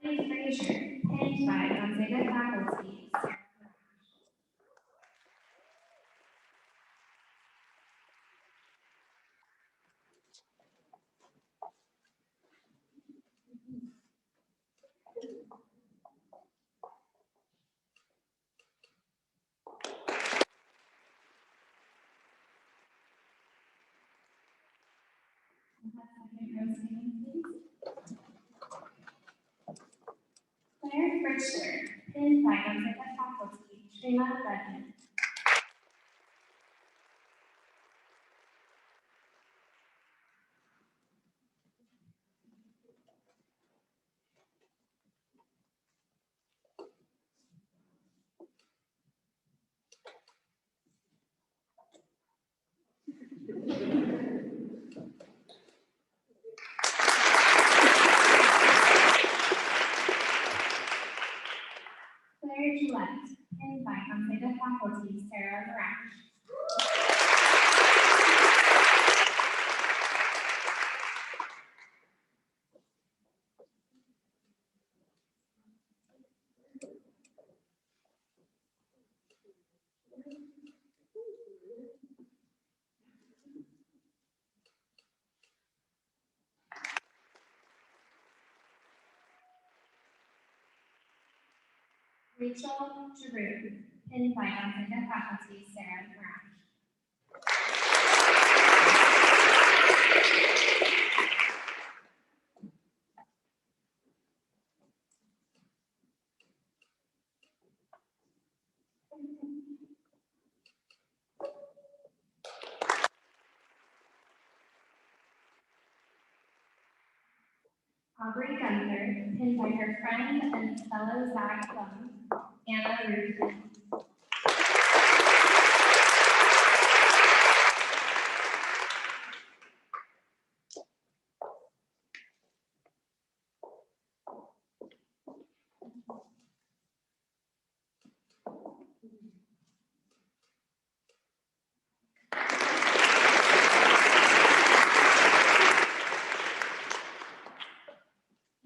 Haley Frazier, pinned by Gonzaga faculty Sarah Moran. Second row standing, please. Claire Fritzler, pinned by Gonzaga faculty, Trina Redmond. Claire Gillette, pinned by Gonzaga faculty, Sarah Morash. Rachel Giroux, pinned by Gonzaga faculty, Sarah Morash. Aubrey Gunther, pinned by her friend and fellow Zag alum, Anna Ruth.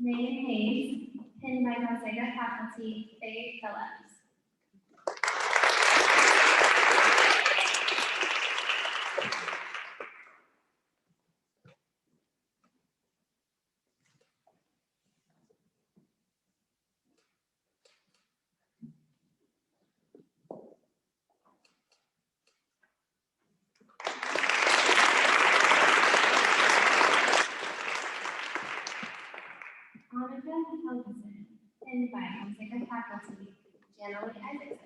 Megan Hayes, pinned by Gonzaga faculty, Faye Phillips. Monica Helgeson, pinned by Gonzaga faculty, Janalee Isaacson.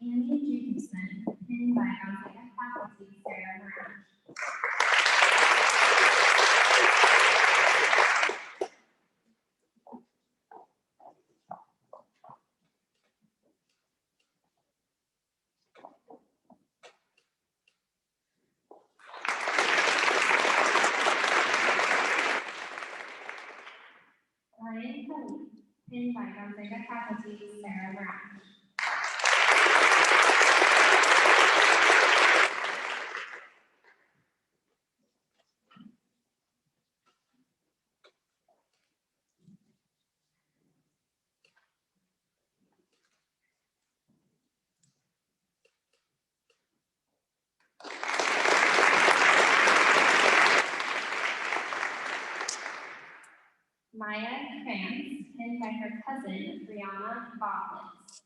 Annie Jacobson, pinned by Gonzaga faculty, Sarah Morash. Ryan Kelly, pinned by Gonzaga faculty, Sarah Morash. Maya Krantz, pinned by her cousin, Brianna Botlis.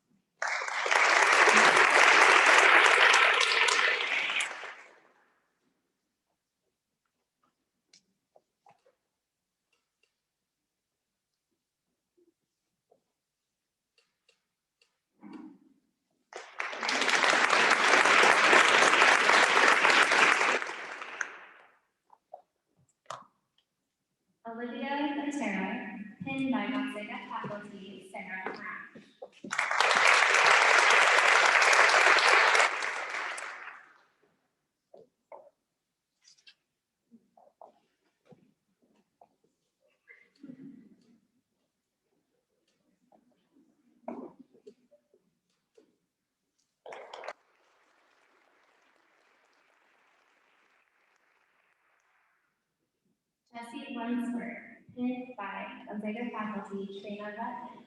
Olivia Matera, pinned by Gonzaga faculty, Sarah Morash. Jesse Lunsford, pinned by Gonzaga faculty Trina Button.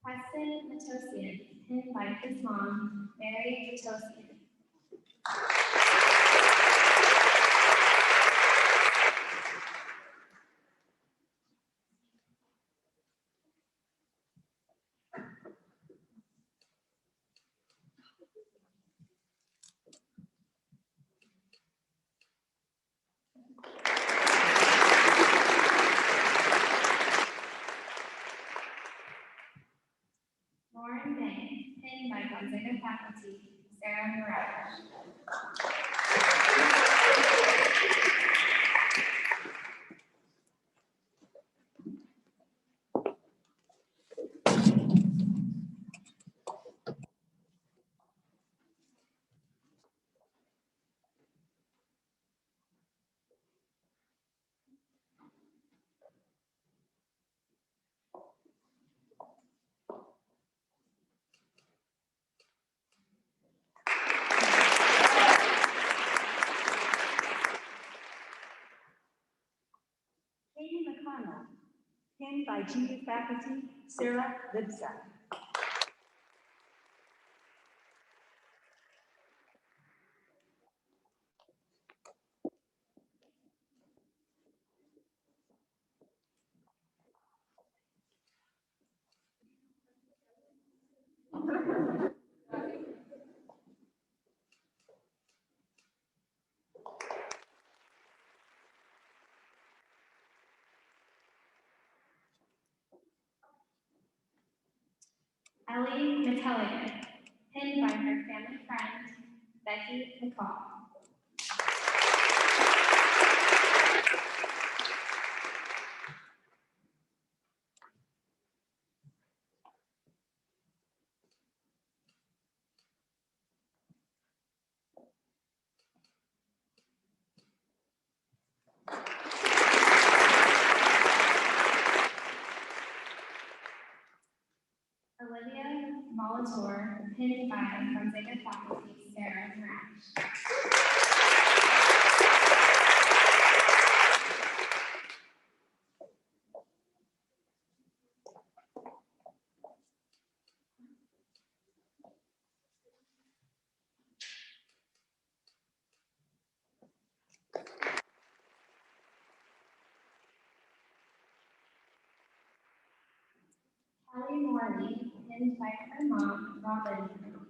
Preston Matosian, pinned by his mom, Mary Matosian. Lauren Bang, pinned by Gonzaga faculty Sarah Mirage. Katie McConnell, pinned by junior faculty Sarah Libsack. Ellie Metelligan, pinned by her family friend Becky McCall. Olivia Molitor, pinned by Gonzaga faculty Sarah Mirage. Kelly Morley, pinned by her mom, Robin Morley.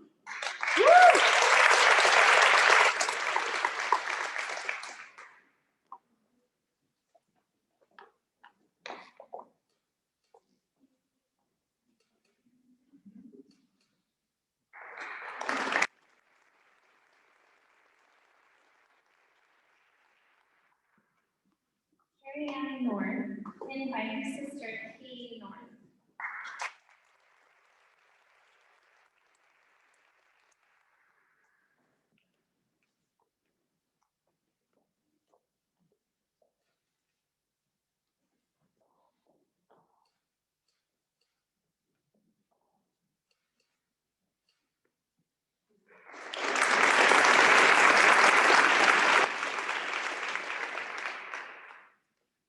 Carrie Ann North, pinned by her sister, Katie North.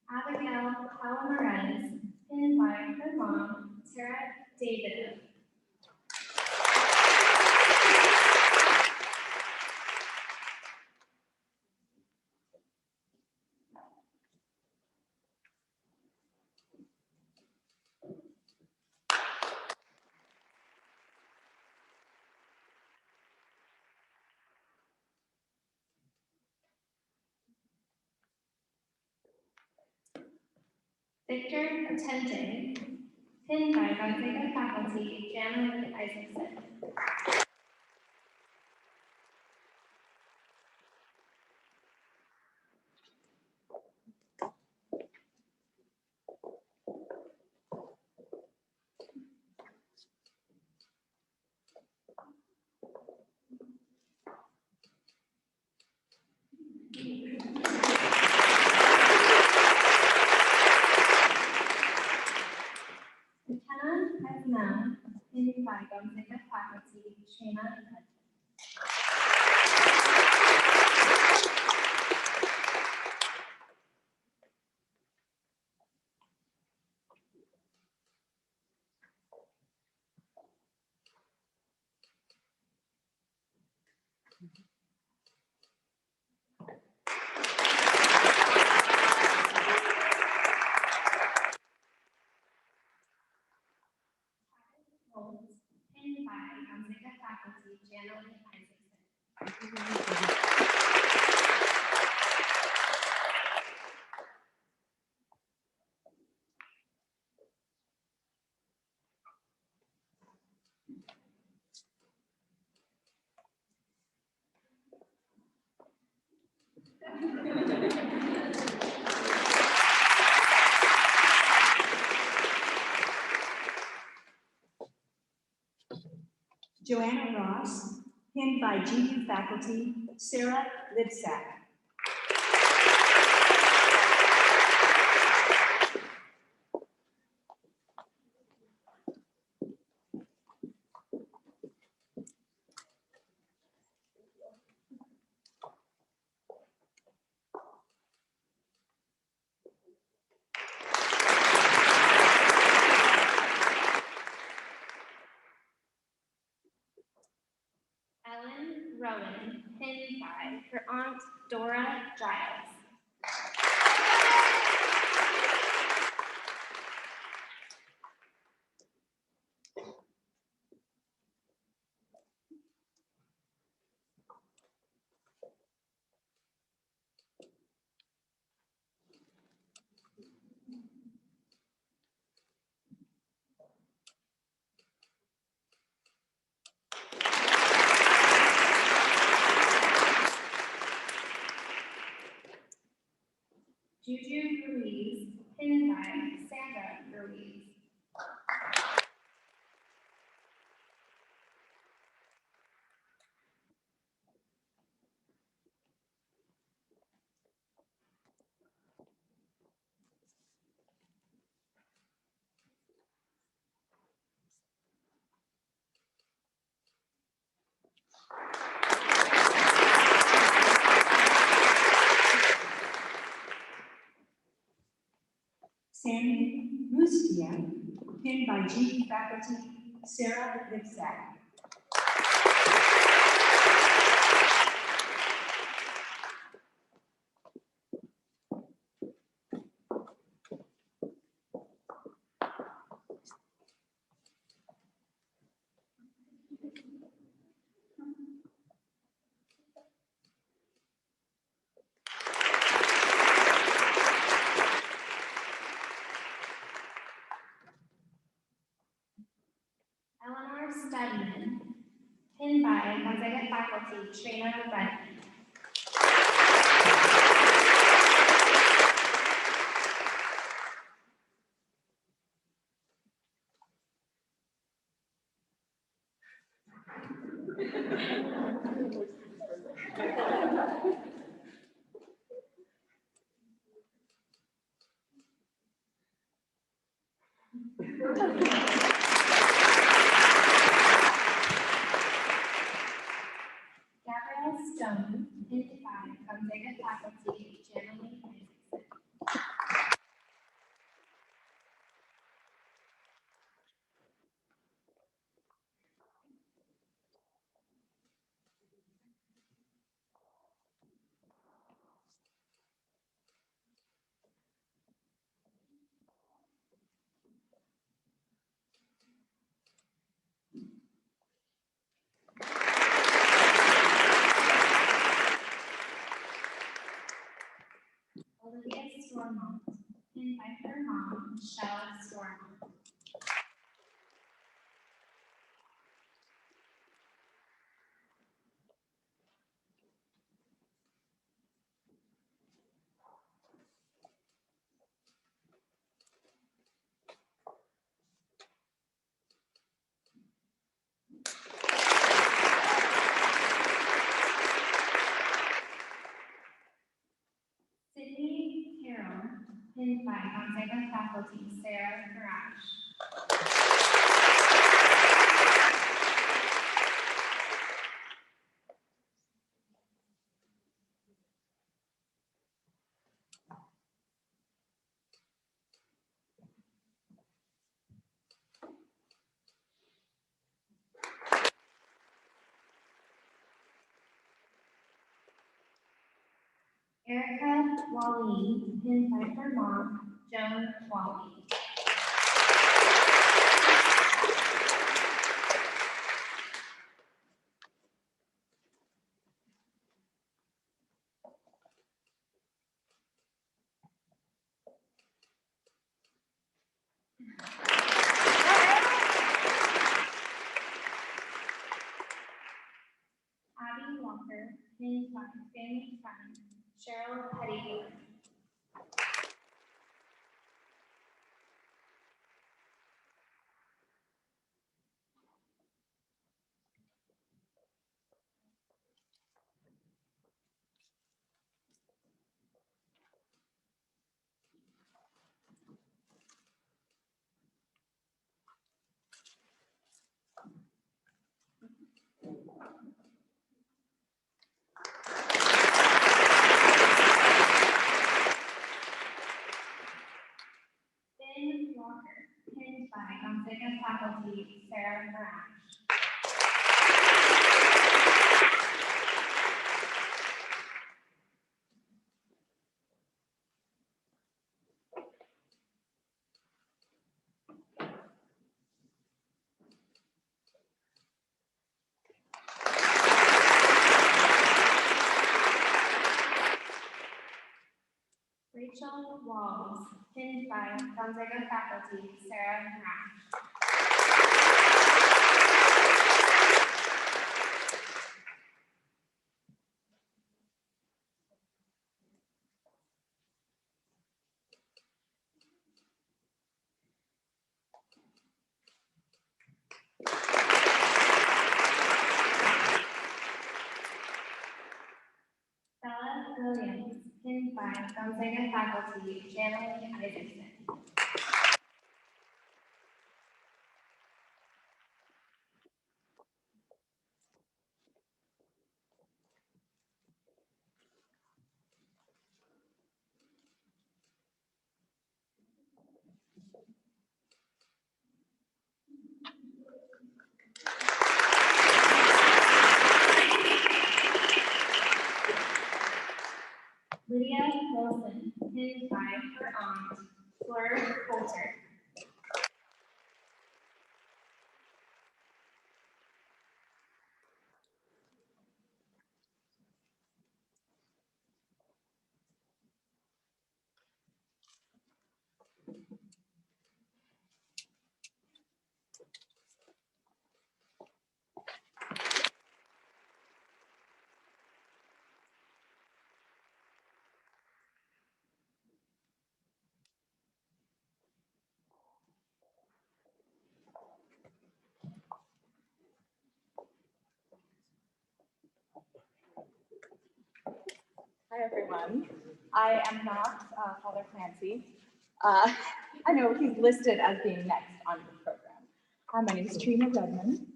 Abigail Palomarez, pinned by her mom, Tara David. Victor Potente, pinned by Gonzaga faculty Jamie Isaacson. Joanna Ross, pinned by GU faculty Sarah Libsack. Ellen Rowan, pinned by her aunt Dora Giles. Juju Ruiz, pinned by Sandra Ruiz. Sandy Mustia, pinned by GE faculty Sarah Libsack. Eleanor Studman, pinned by Gonzaga faculty Trina Brennan. Gabrielle Stone, pinned by Gonzaga faculty Jamily Isaacson. Olivia Stormont, pinned by her mom, Michelle Stormont. Sydney Carroll, pinned by Gonzaga faculty Sarah Farash. Erica Wally, pinned by her mom, Joan Wally. Abby Walker, pinned by family friend, Cheryl Petty. faculty, Sarah Morash. Rachel Walls, pinned by Gonzaga faculty, Sarah Morash. Bella Williams, pinned by Gonzaga faculty, Janelle Isaacson. Lydia Wilson, pinned by her aunt, Fleur Coulter. Hi, everyone. I am not Father Clancy. I know he's listed as being next on the program. My name is Trina Redmond,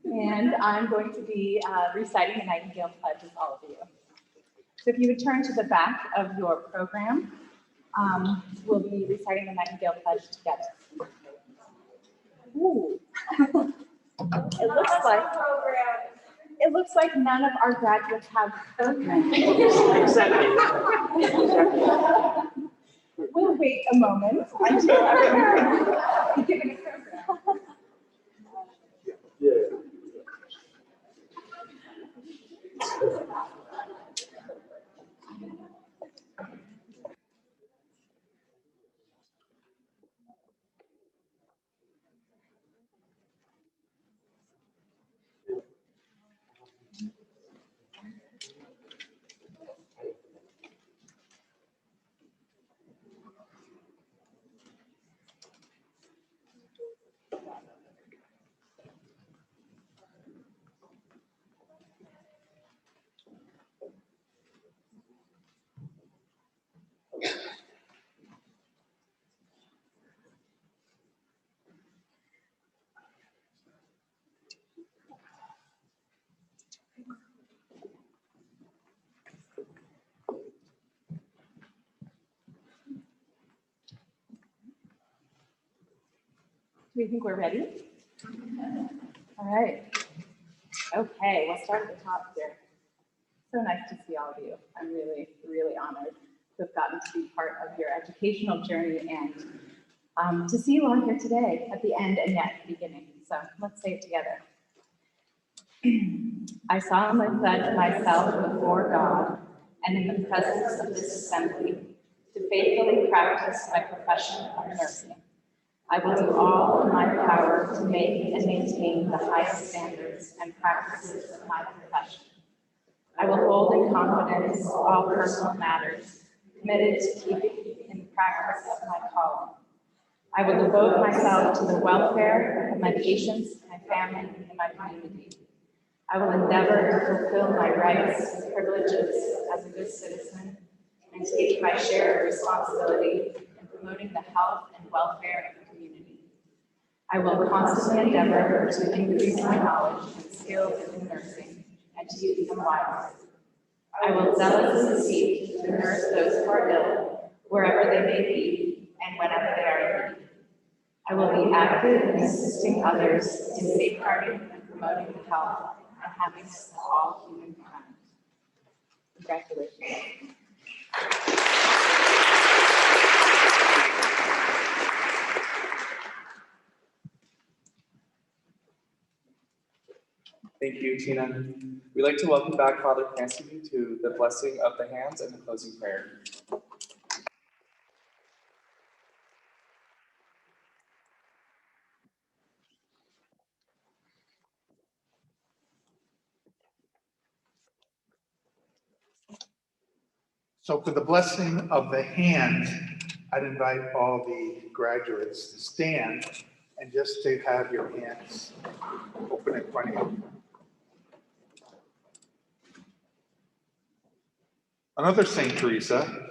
and I'm going to be reciting the Nightingale Pledge with all of you. So if you would turn to the back of your program, we'll be reciting the Nightingale Pledge together. Ooh. It looks like none of our graduates have programs. We'll wait a moment until everyone can be given a program. Do you think we're ready? All right. Okay, we'll start at the top here. So nice to see all of you. I'm really, really honored to have gotten to be part of your educational journey and to see you all here today at the end and yet the beginning. So let's say it together. I solemnly pledge myself before God and in the presence of this assembly to faithfully practice my profession of nursing. I will do all in my power to make and maintain the highest standards and practices of my profession. I will hold in confidence all personal matters, committed to keeping in practice of my calling. I will devote myself to the welfare of my patients, my family, and my community. I will endeavor to fulfill my rights and privileges as a good citizen and take my share of responsibility in promoting the health and welfare of the community. I will constantly endeavor to increase my knowledge and skills in nursing and to use them wisely. I will zealously seek to nurse those who are ill, wherever they may be and whenever they are in need. I will be active in assisting others in safeguarding and promoting the health and happiness of all humankind. Congratulations. Thank you, Tina. We'd like to welcome back Father Clancy to the blessing of the hands and the closing prayer. So for the blessing of the hands, I'd invite all the graduates to stand and just to have your hands open in front of you. Another Saint Teresa,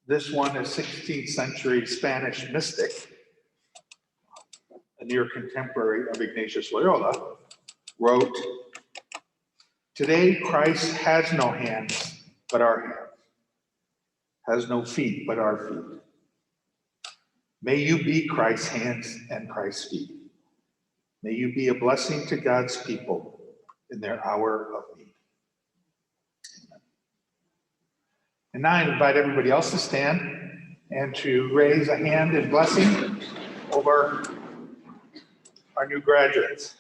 this one is 16th century Spanish mystic, a near contemporary of Ignatius Loyola, wrote, "Today Christ has no hands but our hands, has no feet but our feet. May you be Christ's hands and Christ's feet. May you be a blessing to God's people in their hour of need." Amen. And now I invite everybody else to stand and to raise a hand in blessing over our new graduates.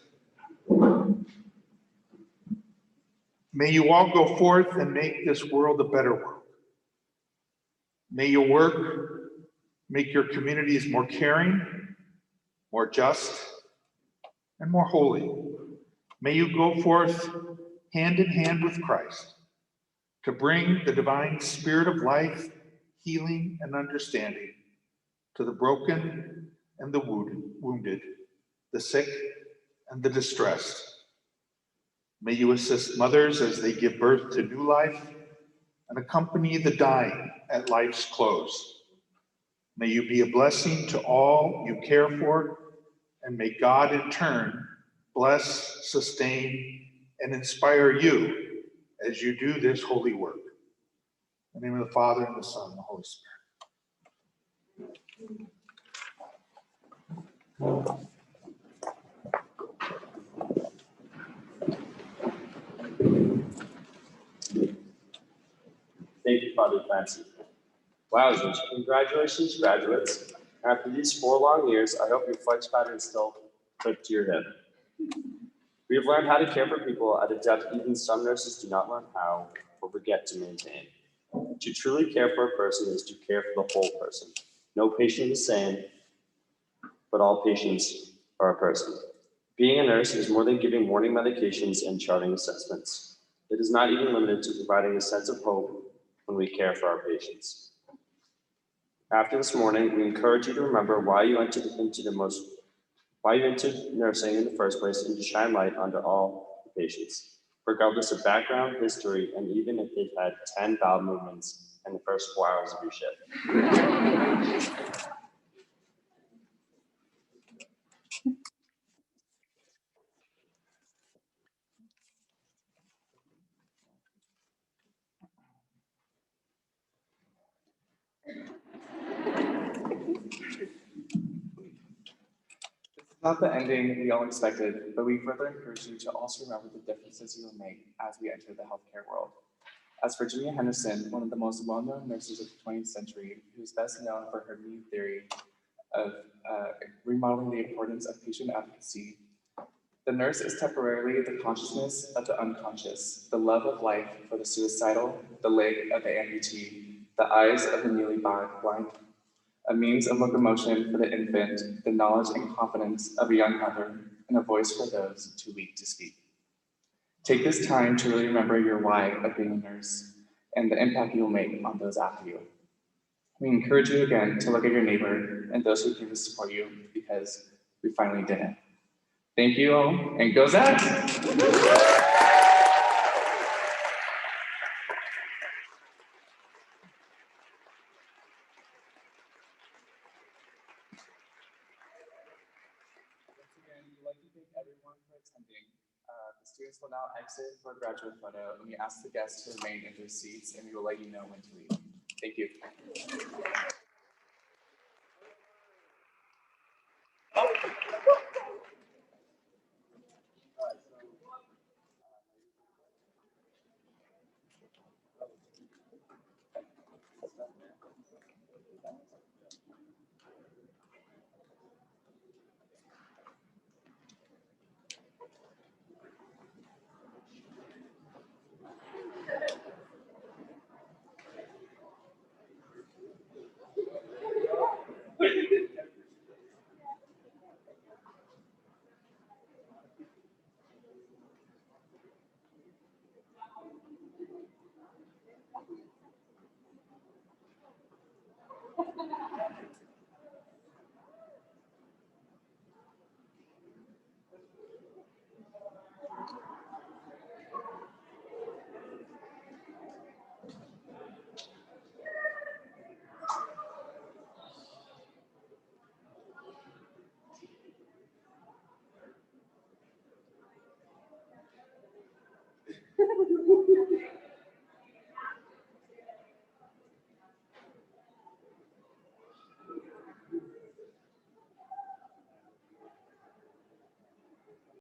May you all go forth and make this world a better world. May your work make your communities more caring, more just, and more holy. May you go forth hand in hand with Christ to bring the divine spirit of life, healing, and understanding to the broken and the wounded, the sick and the distressed. May you assist mothers as they give birth to new life and accompany the dying at life's close. May you be a blessing to all you care for, and may God in turn bless, sustain, and inspire you as you do this holy work. In the name of the Father, and the Son, and the Holy Spirit. Thank you, Father Clancy. Wowzers, congratulations, graduates. After these 4 long years, I hope your flex pattern is still clipped to your hip. We have learned how to care for people at a depth even some nurses do not learn how or forget to maintain. To truly care for a person is to care for the whole person. No patient is the same, but all patients are a person. Being a nurse is more than giving morning medications and charting assessments. It is not even limited to providing a sense of hope when we care for our patients. After this morning, we encourage you to remember why you entered nursing in the first place, and to shine light onto all the patients, regardless of background, history, and even if they've had 10 bowel movements in the first 4 hours of your shift. Not the ending we all expected, but we further encourage you to also remember the differences you will make as we enter the healthcare world. As Virginia Henderson, one of the most well-known nurses of the 20th century, who is best known for her new theory of remodeling the importance of patient advocacy, the nurse is temporarily the consciousness of the unconscious, the love of life for the suicidal, the leg of the amputee, the eyes of the newly blind, a means of locomotion for the infant, the knowledge and confidence of a young mother, and a voice for those too weak to speak. Take this time to really remember your why of being a nurse and the impact you will make on those after you. We encourage you again to look at your neighbor and those who came to support you, because we finally did it. Thank you all, and go Zags! The students will now exit for a graduate photo, and we ask the guests to remain in their seats, and we will let you know when to leave. Thank you.